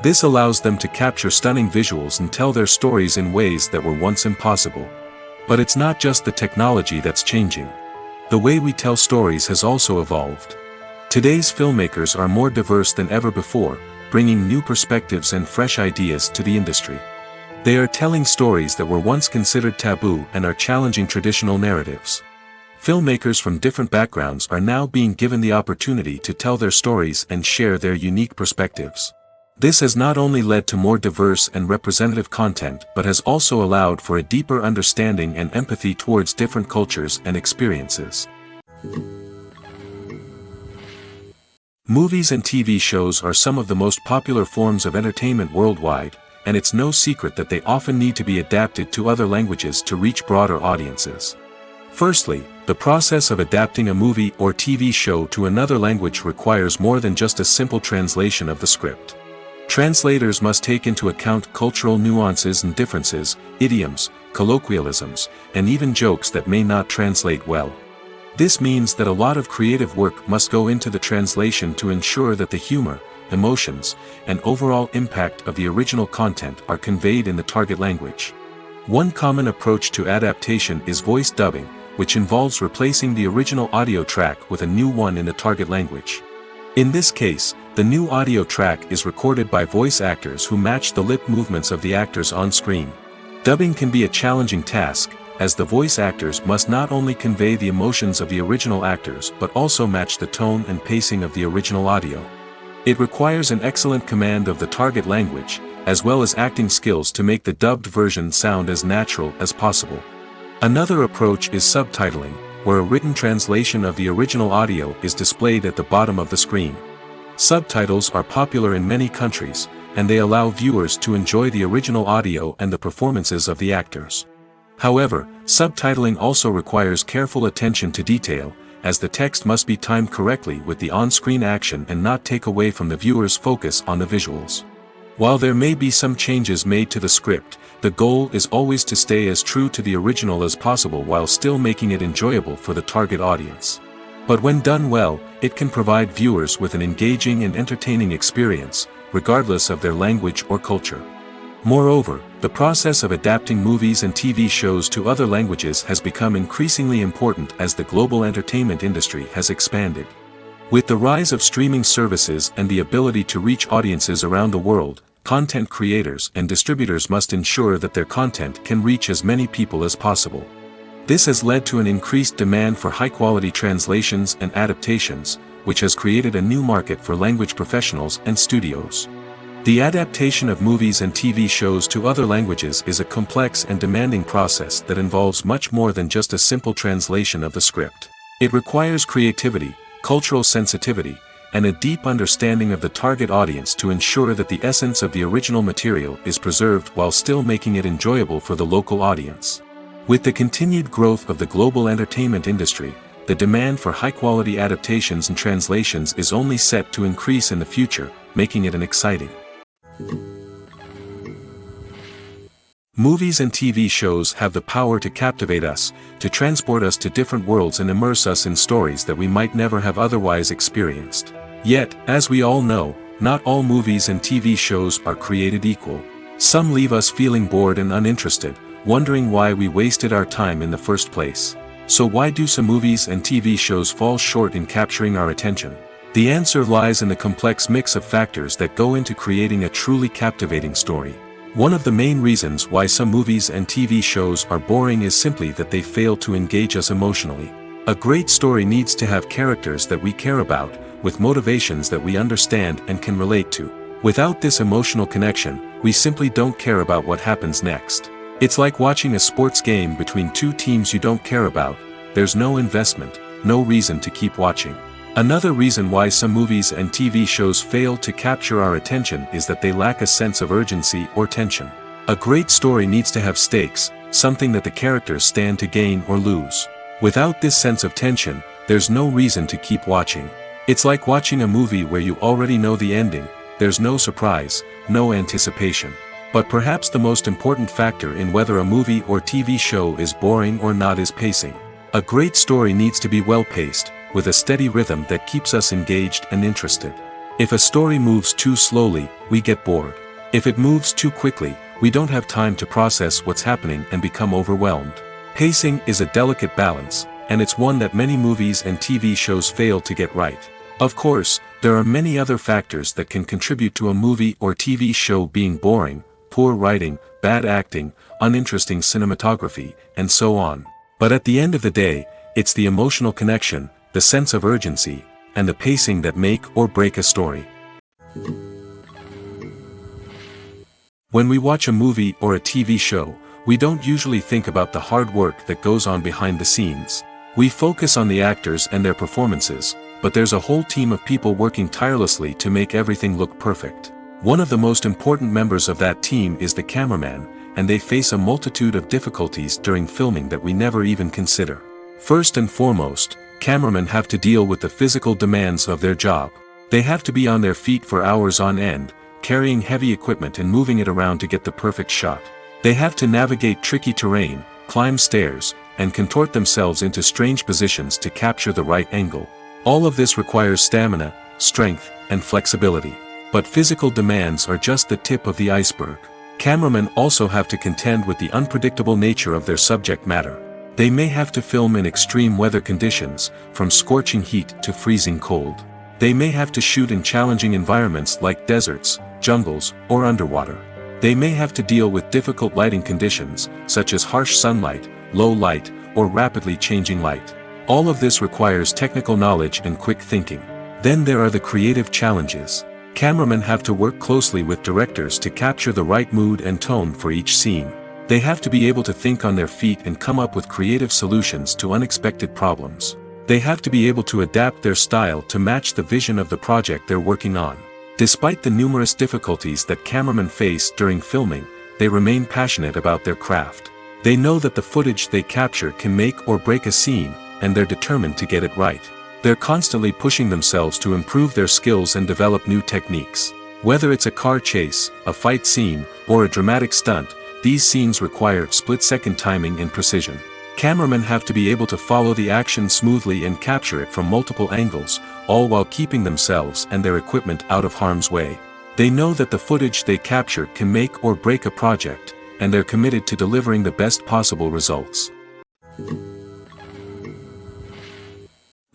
This allows them to capture stunning visuals and tell their stories in ways that were once impossible. But it's not just the technology that's changing. The way we tell stories has also evolved. Today's filmmakers are more diverse than ever before, bringing new perspectives and fresh ideas to the industry. They are telling stories that were once considered taboo and are challenging traditional narratives. Filmmakers from different backgrounds are now being given the opportunity to tell their stories and share their unique perspectives. This has not only led to more diverse and representative content but has also allowed for a deeper understanding and empathy towards different cultures and experiences. Movies and TV shows are some of the most popular forms of entertainment worldwide, and it's no secret that they often need to be adapted to other languages to reach broader audiences. Firstly, the process of adapting a movie or TV show to another language requires more than just a simple translation of the script. Translators must take into account cultural nuances and differences, idioms, colloquialisms, and even jokes that may not translate well. This means that a lot of creative work must go into the translation to ensure that the humor, emotions, and overall impact of the original content are conveyed in the target language. One common approach to adaptation is voice dubbing, which involves replacing the original audio track with a new one in the target language. In this case, the new audio track is recorded by voice actors who match the lip movements of the actors on screen. Dubbing can be a challenging task, as the voice actors must not only convey the emotions of the original actors but also match the tone and pacing of the original audio. It requires an excellent command of the target language, as well as acting skills to make the dubbed version sound as natural as possible. Another approach is subtitling, where a written translation of the original audio is displayed at the bottom of the screen. Subtitles are popular in many countries, and they allow viewers to enjoy the original audio and the performances of the actors. However, subtitling also requires careful attention to detail, as the text must be timed correctly with the on-screen action and not take away from the viewer's focus on the visuals. While there may be some changes made to the script, the goal is always to stay as true to the original as possible while still making it enjoyable for the target audience. But when done well, it can provide viewers with an engaging and entertaining experience, regardless of their language or culture. Moreover, the process of adapting movies and TV shows to other languages has become increasingly important as the global entertainment industry has expanded. With the rise of streaming services and the ability to reach audiences around the world, content creators and distributors must ensure that their content can reach as many people as possible. This has led to an increased demand for high-quality translations and adaptations, which has created a new market for language professionals and studios. The adaptation of movies and TV shows to other languages is a complex and demanding process that involves much more than just a simple translation of the script. It requires creativity, cultural sensitivity, and a deep understanding of the target audience to ensure that the essence of the original material is preserved while still making it enjoyable for the local audience. With the continued growth of the global entertainment industry, the demand for high-quality adaptations and translations is only set to increase in the future, making it an exciting. Movies and TV shows have the power to captivate us, to transport us to different worlds and immerse us in stories that we might never have otherwise experienced. Yet, as we all know, not all movies and TV shows are created equal. Some leave us feeling bored and uninterested, wondering why we wasted our time in the first place. So why do some movies and TV shows fall short in capturing our attention? The answer lies in the complex mix of factors that go into creating a truly captivating story. One of the main reasons why some movies and TV shows are boring is simply that they fail to engage us emotionally. A great story needs to have characters that we care about, with motivations that we understand and can relate to. Without this emotional connection, we simply don't care about what happens next. It's like watching a sports game between two teams you don't care about. There's no investment, no reason to keep watching. Another reason why some movies and TV shows fail to capture our attention is that they lack a sense of urgency or tension. A great story needs to have stakes, something that the characters stand to gain or lose. Without this sense of tension, there's no reason to keep watching. It's like watching a movie where you already know the ending, there's no surprise, no anticipation. But perhaps the most important factor in whether a movie or TV show is boring or not is pacing. A great story needs to be well-paced, with a steady rhythm that keeps us engaged and interested. If a story moves too slowly, we get bored. If it moves too quickly, we don't have time to process what's happening and become overwhelmed. Pacing is a delicate balance, and it's one that many movies and TV shows fail to get right. Of course, there are many other factors that can contribute to a movie or TV show being boring: poor writing, bad acting, uninteresting cinematography, and so on. But at the end of the day, it's the emotional connection, the sense of urgency, and the pacing that make or break a story. When we watch a movie or a TV show, we don't usually think about the hard work that goes on behind the scenes. We focus on the actors and their performances, but there's a whole team of people working tirelessly to make everything look perfect. One of the most important members of that team is the cameraman, and they face a multitude of difficulties during filming that we never even consider. First and foremost, cameramen have to deal with the physical demands of their job. They have to be on their feet for hours on end, carrying heavy equipment and moving it around to get the perfect shot. They have to navigate tricky terrain, climb stairs, and contort themselves into strange positions to capture the right angle. All of this requires stamina, strength, and flexibility. But physical demands are just the tip of the iceberg. Cameramen also have to contend with the unpredictable nature of their subject matter. They may have to film in extreme weather conditions, from scorching heat to freezing cold. They may have to shoot in challenging environments like deserts, jungles, or underwater. They may have to deal with difficult lighting conditions, such as harsh sunlight, low light, or rapidly changing light. All of this requires technical knowledge and quick thinking. Then there are the creative challenges. Cameramen have to work closely with directors to capture the right mood and tone for each scene. They have to be able to think on their feet and come up with creative solutions to unexpected problems. They have to be able to adapt their style to match the vision of the project they're working on. Despite the numerous difficulties that cameramen face during filming, they remain passionate about their craft. They know that the footage they capture can make or break a scene, and they're determined to get it right. They're constantly pushing themselves to improve their skills and develop new techniques. Whether it's a car chase, a fight scene, or a dramatic stunt, these scenes require split-second timing and precision. Cameramen have to be able to follow the action smoothly and capture it from multiple angles, all while keeping themselves and their equipment out of harm's way. They know that the footage they capture can make or break a project, and they're committed to delivering the best possible results.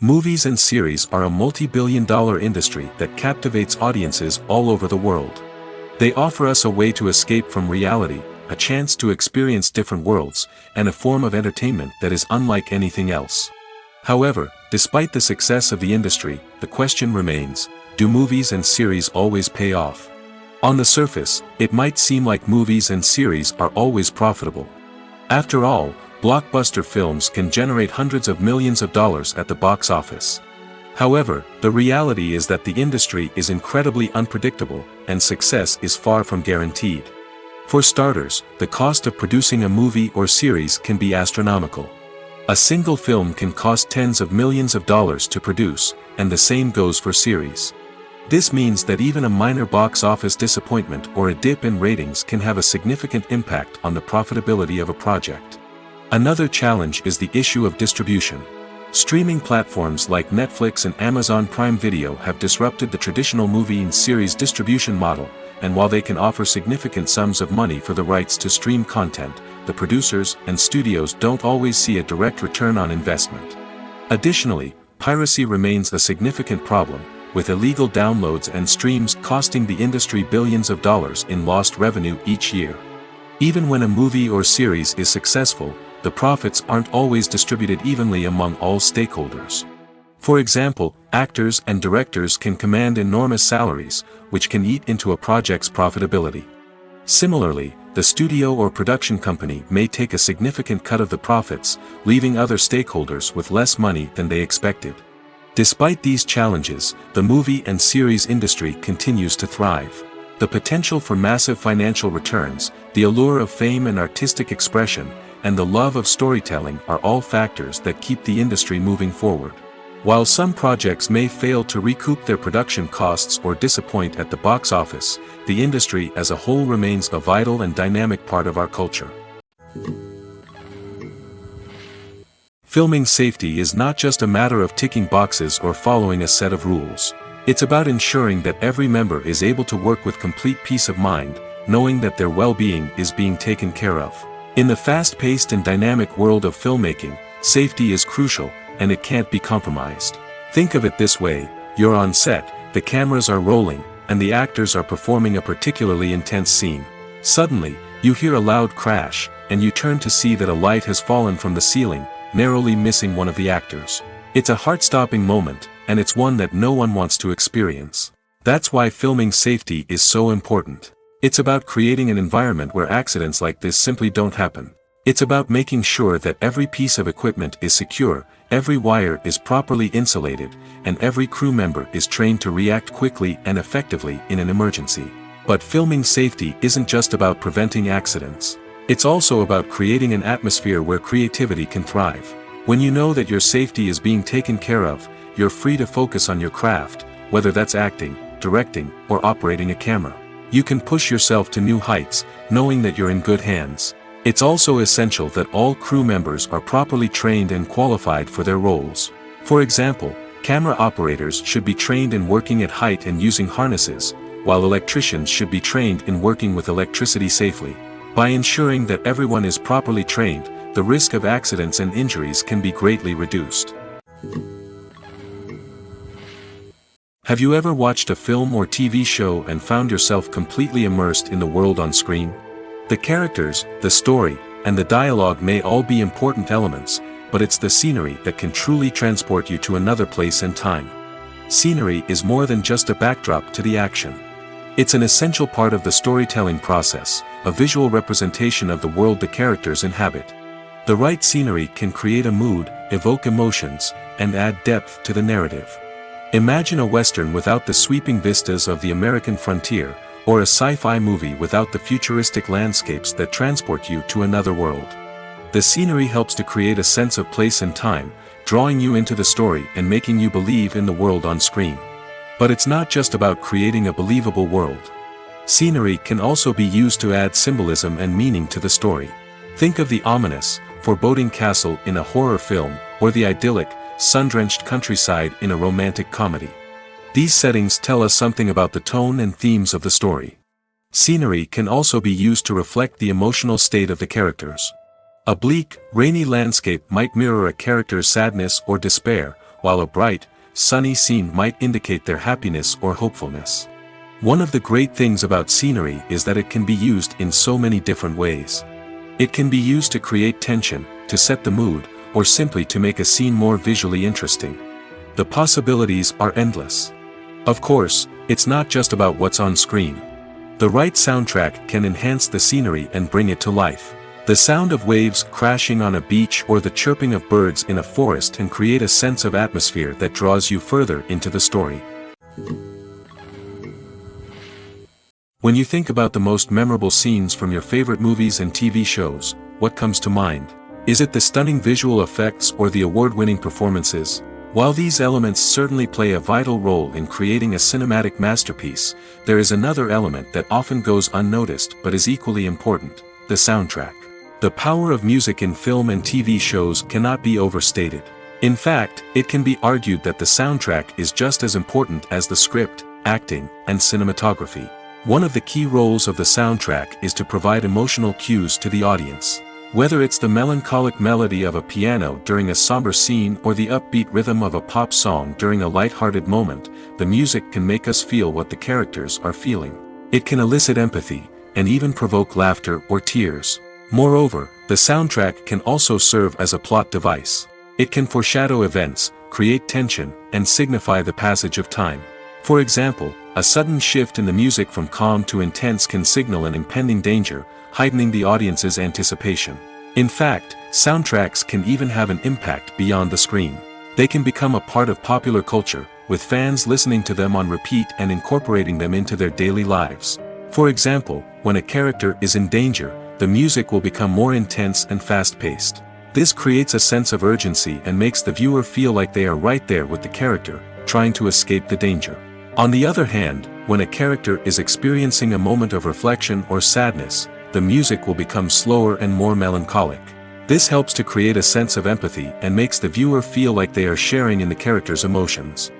Movies and series are a multi-billion-dollar industry that captivates audiences all over the world. They offer us a way to escape from reality, a chance to experience different worlds, and a form of entertainment that is unlike anything else. However, despite the success of the industry, the question remains, do movies and series always pay off? On the surface, it might seem like movies and series are always profitable. After all, blockbuster films can generate hundreds of millions of dollars at the box office. However, the reality is that the industry is incredibly unpredictable, and success is far from guaranteed. For starters, the cost of producing a movie or series can be astronomical. A single film can cost tens of millions of dollars to produce, and the same goes for series. This means that even a minor box office disappointment or a dip in ratings can have a significant impact on the profitability of a project. Another challenge is the issue of distribution. Streaming platforms like Netflix and Amazon Prime Video have disrupted the traditional movie and series distribution model, and while they can offer significant sums of money for the rights to stream content, the producers and studios don't always see a direct return on investment. Additionally, piracy remains a significant problem, with illegal downloads and streams costing the industry billions of dollars in lost revenue each year. Even when a movie or series is successful, the profits aren't always distributed evenly among all stakeholders. For example, actors and directors can command enormous salaries, which can eat into a project's profitability. Similarly, the studio or production company may take a significant cut of the profits, leaving other stakeholders with less money than they expected. Despite these challenges, the movie and series industry continues to thrive. The potential for massive financial returns, the allure of fame and artistic expression, and the love of storytelling are all factors that keep the industry moving forward. While some projects may fail to recoup their production costs or disappoint at the box office, the industry as a whole remains a vital and dynamic part of our culture. Filming safety is not just a matter of ticking boxes or following a set of rules. It's about ensuring that every member is able to work with complete peace of mind, knowing that their well-being is being taken care of. In the fast-paced and dynamic world of filmmaking, safety is crucial, and it can't be compromised. Think of it this way: you're on set, the cameras are rolling, and the actors are performing a particularly intense scene. Suddenly, you hear a loud crash, and you turn to see that a light has fallen from the ceiling, narrowly missing one of the actors. It's a heart-stopping moment, and it's one that no one wants to experience. That's why filming safety is so important. It's about creating an environment where accidents like this simply don't happen. It's about making sure that every piece of equipment is secure, every wire is properly insulated, and every crew member is trained to react quickly and effectively in an emergency. But filming safety isn't just about preventing accidents. It's also about creating an atmosphere where creativity can thrive. When you know that your safety is being taken care of, you're free to focus on your craft, whether that's acting, directing, or operating a camera. You can push yourself to new heights, knowing that you're in good hands. It's also essential that all crew members are properly trained and qualified for their roles. For example, camera operators should be trained in working at height and using harnesses, while electricians should be trained in working with electricity safely. By ensuring that everyone is properly trained, the risk of accidents and injuries can be greatly reduced. Have you ever watched a film or TV show and found yourself completely immersed in the world on screen? The characters, the story, and the dialogue may all be important elements, but it's the scenery that can truly transport you to another place and time. Scenery is more than just a backdrop to the action. It's an essential part of the storytelling process, a visual representation of the world the characters inhabit. The right scenery can create a mood, evoke emotions, and add depth to the narrative. Imagine a Western without the sweeping vistas of the American frontier, or a sci-fi movie without the futuristic landscapes that transport you to another world. The scenery helps to create a sense of place and time, drawing you into the story and making you believe in the world on screen. But it's not just about creating a believable world. Scenery can also be used to add symbolism and meaning to the story. Think of the ominous, foreboding castle in a horror film, or the idyllic, sun-drenched countryside in a romantic comedy. These settings tell us something about the tone and themes of the story. Scenery can also be used to reflect the emotional state of the characters. A bleak, rainy landscape might mirror a character's sadness or despair, while a bright, sunny scene might indicate their happiness or hopefulness. One of the great things about scenery is that it can be used in so many different ways. It can be used to create tension, to set the mood, or simply to make a scene more visually interesting. The possibilities are endless. Of course, it's not just about what's on screen. The right soundtrack can enhance the scenery and bring it to life. The sound of waves crashing on a beach or the chirping of birds in a forest can create a sense of atmosphere that draws you further into the story. When you think about the most memorable scenes from your favorite movies and TV shows, what comes to mind? Is it the stunning visual effects or the award-winning performances? While these elements certainly play a vital role in creating a cinematic masterpiece, there is another element that often goes unnoticed but is equally important: the soundtrack. The power of music in film and TV shows cannot be overstated. In fact, it can be argued that the soundtrack is just as important as the script, acting, and cinematography. One of the key roles of the soundtrack is to provide emotional cues to the audience. Whether it's the melancholic melody of a piano during a somber scene or the upbeat rhythm of a pop song during a light-hearted moment, the music can make us feel what the characters are feeling. It can elicit empathy, and even provoke laughter or tears. Moreover, the soundtrack can also serve as a plot device. It can foreshadow events, create tension, and signify the passage of time. For example, a sudden shift in the music from calm to intense can signal an impending danger, heightening the audience's anticipation. In fact, soundtracks can even have an impact beyond the screen. They can become a part of popular culture, with fans listening to them on repeat and incorporating them into their daily lives. For example, when a character is in danger, the music will become more intense and fast-paced. This creates a sense of urgency and makes the viewer feel like they are right there with the character, trying to escape the danger. On the other hand, when a character is experiencing a moment of reflection or sadness, the music will become slower and more melancholic. This helps to create a sense of empathy and makes the viewer feel like they are sharing in the character's emotions.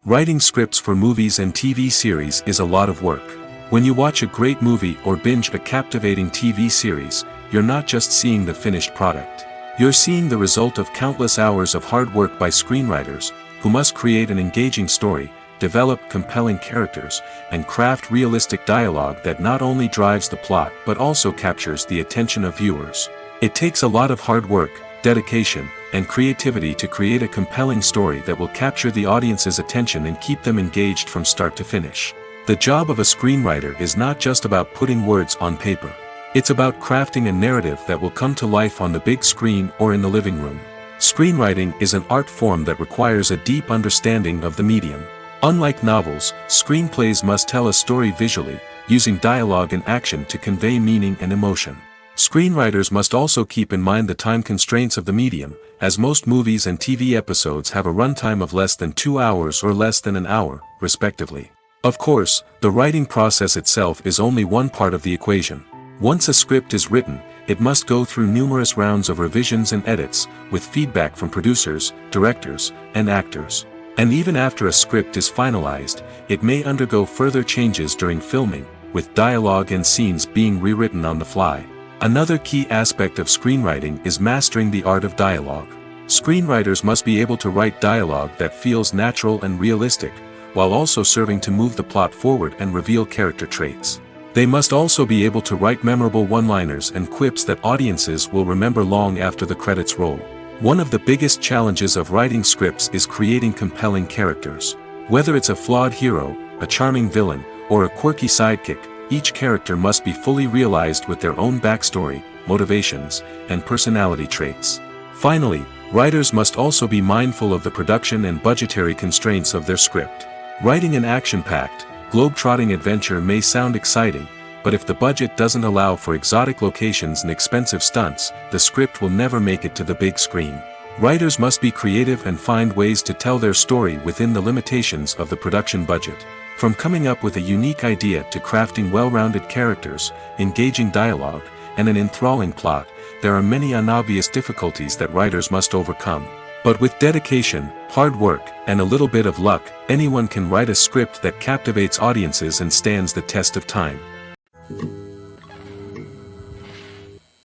Writing scripts for movies and TV series is a lot of work. When you watch a great movie or binge a captivating TV series, you're not just seeing the finished product. You're seeing the result of countless hours of hard work by screenwriters, who must create an engaging story, develop compelling characters, and craft realistic dialogue that not only drives the plot but also captures the attention of viewers. It takes a lot of hard work, dedication, and creativity to create a compelling story that will capture the audience's attention and keep them engaged from start to finish. The job of a screenwriter is not just about putting words on paper. It's about crafting a narrative that will come to life on the big screen or in the living room. Screenwriting is an art form that requires a deep understanding of the medium. Unlike novels, screenplays must tell a story visually, using dialogue and action to convey meaning and emotion. Screenwriters must also keep in mind the time constraints of the medium, as most movies and TV episodes have a runtime of less than 2 hours or less than an hour, respectively. Of course, the writing process itself is only one part of the equation. Once a script is written, it must go through numerous rounds of revisions and edits, with feedback from producers, directors, and actors. And even after a script is finalized, it may undergo further changes during filming, with dialogue and scenes being rewritten on the fly. Another key aspect of screenwriting is mastering the art of dialogue. Screenwriters must be able to write dialogue that feels natural and realistic, while also serving to move the plot forward and reveal character traits. They must also be able to write memorable one-liners and quips that audiences will remember long after the credits roll. One of the biggest challenges of writing scripts is creating compelling characters. Whether it's a flawed hero, a charming villain, or a quirky sidekick, each character must be fully realized with their own backstory, motivations, and personality traits. Finally, writers must also be mindful of the production and budgetary constraints of their script. Writing an action-packed, globe-trotting adventure may sound exciting, but if the budget doesn't allow for exotic locations and expensive stunts, the script will never make it to the big screen. Writers must be creative and find ways to tell their story within the limitations of the production budget. From coming up with a unique idea to crafting well-rounded characters, engaging dialogue, and an enthralling plot, there are many unobvious difficulties that writers must overcome. But with dedication, hard work, and a little bit of luck, anyone can write a script that captivates audiences and stands the test of time.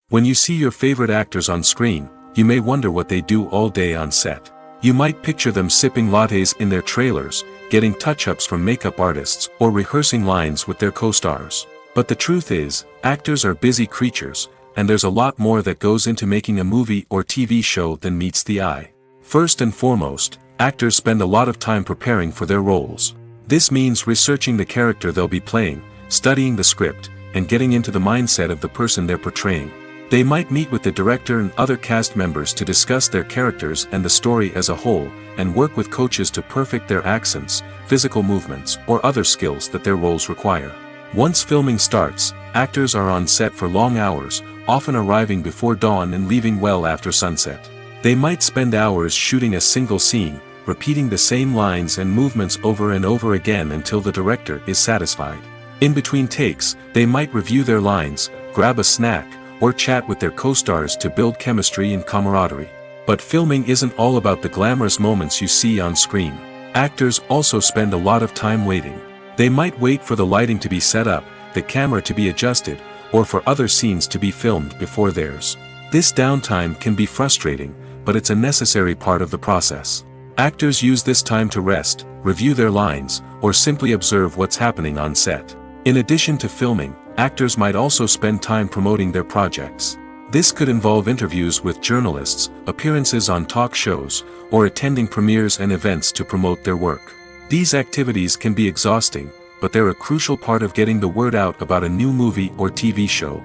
When you see your favorite actors on screen, you may wonder what they do all day on set. You might picture them sipping lattes in their trailers, getting touch-ups from makeup artists, or rehearsing lines with their co-stars. But the truth is, actors are busy creatures, and there's a lot more that goes into making a movie or TV show than meets the eye. First and foremost, actors spend a lot of time preparing for their roles. This means researching the character they'll be playing, studying the script, and getting into the mindset of the person they're portraying. They might meet with the director and other cast members to discuss their characters and the story as a whole, and work with coaches to perfect their accents, physical movements, or other skills that their roles require. Once filming starts, actors are on set for long hours, often arriving before dawn and leaving well after sunset. They might spend hours shooting a single scene, repeating the same lines and movements over and over again until the director is satisfied. In between takes, they might review their lines, grab a snack, or chat with their co-stars to build chemistry and camaraderie. But filming isn't all about the glamorous moments you see on screen. Actors also spend a lot of time waiting. They might wait for the lighting to be set up, the camera to be adjusted, or for other scenes to be filmed before theirs. This downtime can be frustrating, but it's a necessary part of the process. Actors use this time to rest, review their lines, or simply observe what's happening on set. In addition to filming, actors might also spend time promoting their projects. This could involve interviews with journalists, appearances on talk shows, or attending premieres and events to promote their work. These activities can be exhausting, but they're a crucial part of getting the word out about a new movie or TV show.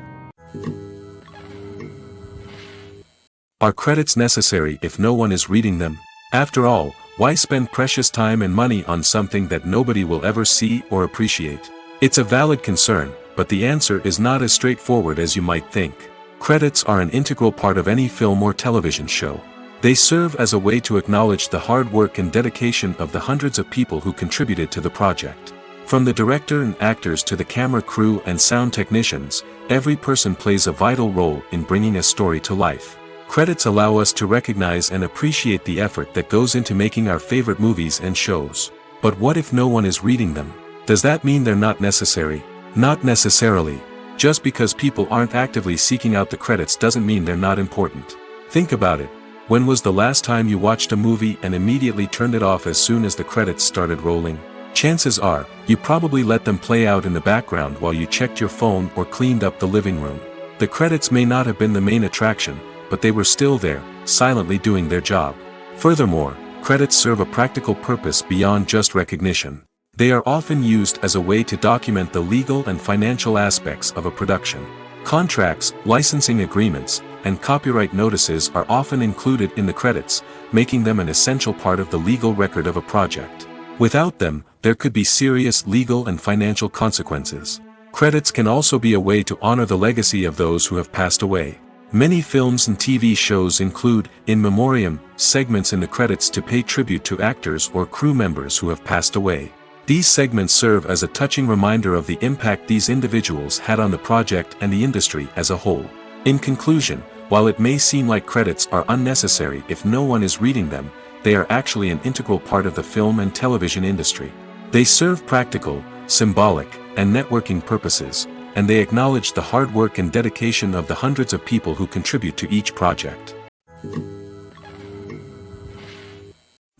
Are credits necessary if no one is reading them? After all, why spend precious time and money on something that nobody will ever see or appreciate? It's a valid concern, but the answer is not as straightforward as you might think. Credits are an integral part of any film or television show. They serve as a way to acknowledge the hard work and dedication of the hundreds of people who contributed to the project. From the director and actors to the camera crew and sound technicians, every person plays a vital role in bringing a story to life. Credits allow us to recognize and appreciate the effort that goes into making our favorite movies and shows. But what if no one is reading them? Does that mean they're not necessary? Not necessarily. Just because people aren't actively seeking out the credits doesn't mean they're not important. Think about it. When was the last time you watched a movie and immediately turned it off as soon as the credits started rolling? Chances are, you probably let them play out in the background while you checked your phone or cleaned up the living room. The credits may not have been the main attraction, but they were still there, silently doing their job. Furthermore, credits serve a practical purpose beyond just recognition. They are often used as a way to document the legal and financial aspects of a production. Contracts, licensing agreements, and copyright notices are often included in the credits, making them an essential part of the legal record of a project. Without them, there could be serious legal and financial consequences. Credits can also be a way to honor the legacy of those who have passed away. Many films and TV shows include, in memoriam, segments in the credits to pay tribute to actors or crew members who have passed away. These segments serve as a touching reminder of the impact these individuals had on the project and the industry as a whole. In conclusion, while it may seem like credits are unnecessary if no one is reading them, they are actually an integral part of the film and television industry. They serve practical, symbolic, and networking purposes, and they acknowledge the hard work and dedication of the hundreds of people who contribute to each project.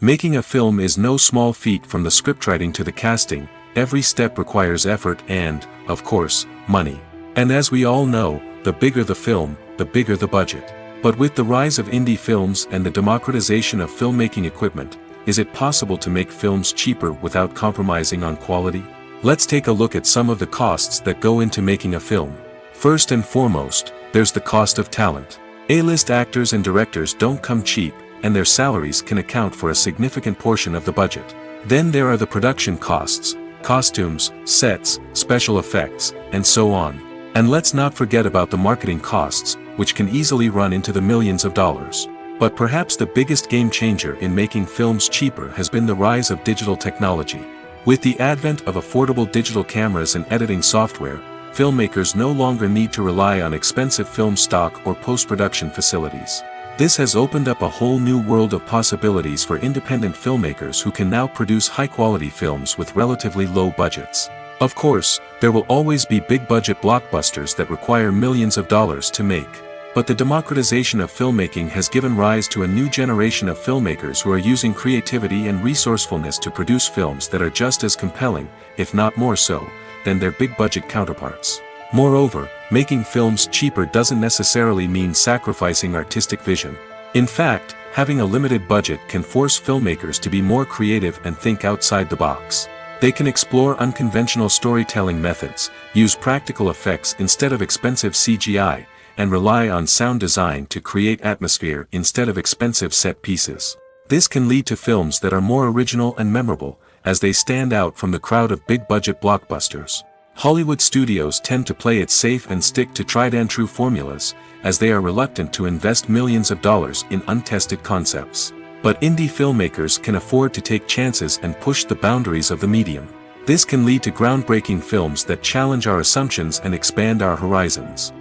Making a film is no small feat. From the scriptwriting to the casting, every step requires effort and, of course, money. And as we all know, the bigger the film, the bigger the budget. But with the rise of indie films and the democratization of filmmaking equipment, is it possible to make films cheaper without compromising on quality? Let's take a look at some of the costs that go into making a film. First and foremost, there's the cost of talent. A-list actors and directors don't come cheap, and their salaries can account for a significant portion of the budget. Then there are the production costs, costumes, sets, special effects, and so on. And let's not forget about the marketing costs, which can easily run into the millions of dollars. But perhaps the biggest game changer in making films cheaper has been the rise of digital technology. With the advent of affordable digital cameras and editing software, filmmakers no longer need to rely on expensive film stock or post-production facilities. This has opened up a whole new world of possibilities for independent filmmakers who can now produce high-quality films with relatively low budgets. Of course, there will always be big-budget blockbusters that require millions of dollars to make. But the democratization of filmmaking has given rise to a new generation of filmmakers who are using creativity and resourcefulness to produce films that are just as compelling, if not more so, than their big-budget counterparts. Moreover, making films cheaper doesn't necessarily mean sacrificing artistic vision. In fact, having a limited budget can force filmmakers to be more creative and think outside the box. They can explore unconventional storytelling methods, use practical effects instead of expensive CGI, and rely on sound design to create atmosphere instead of expensive set pieces. This can lead to films that are more original and memorable, as they stand out from the crowd of big-budget blockbusters. Hollywood studios tend to play it safe and stick to tried-and-true formulas, as they are reluctant to invest millions of dollars in untested concepts. But indie filmmakers can afford to take chances and push the boundaries of the medium. This can lead to groundbreaking films that challenge our assumptions and expand our horizons.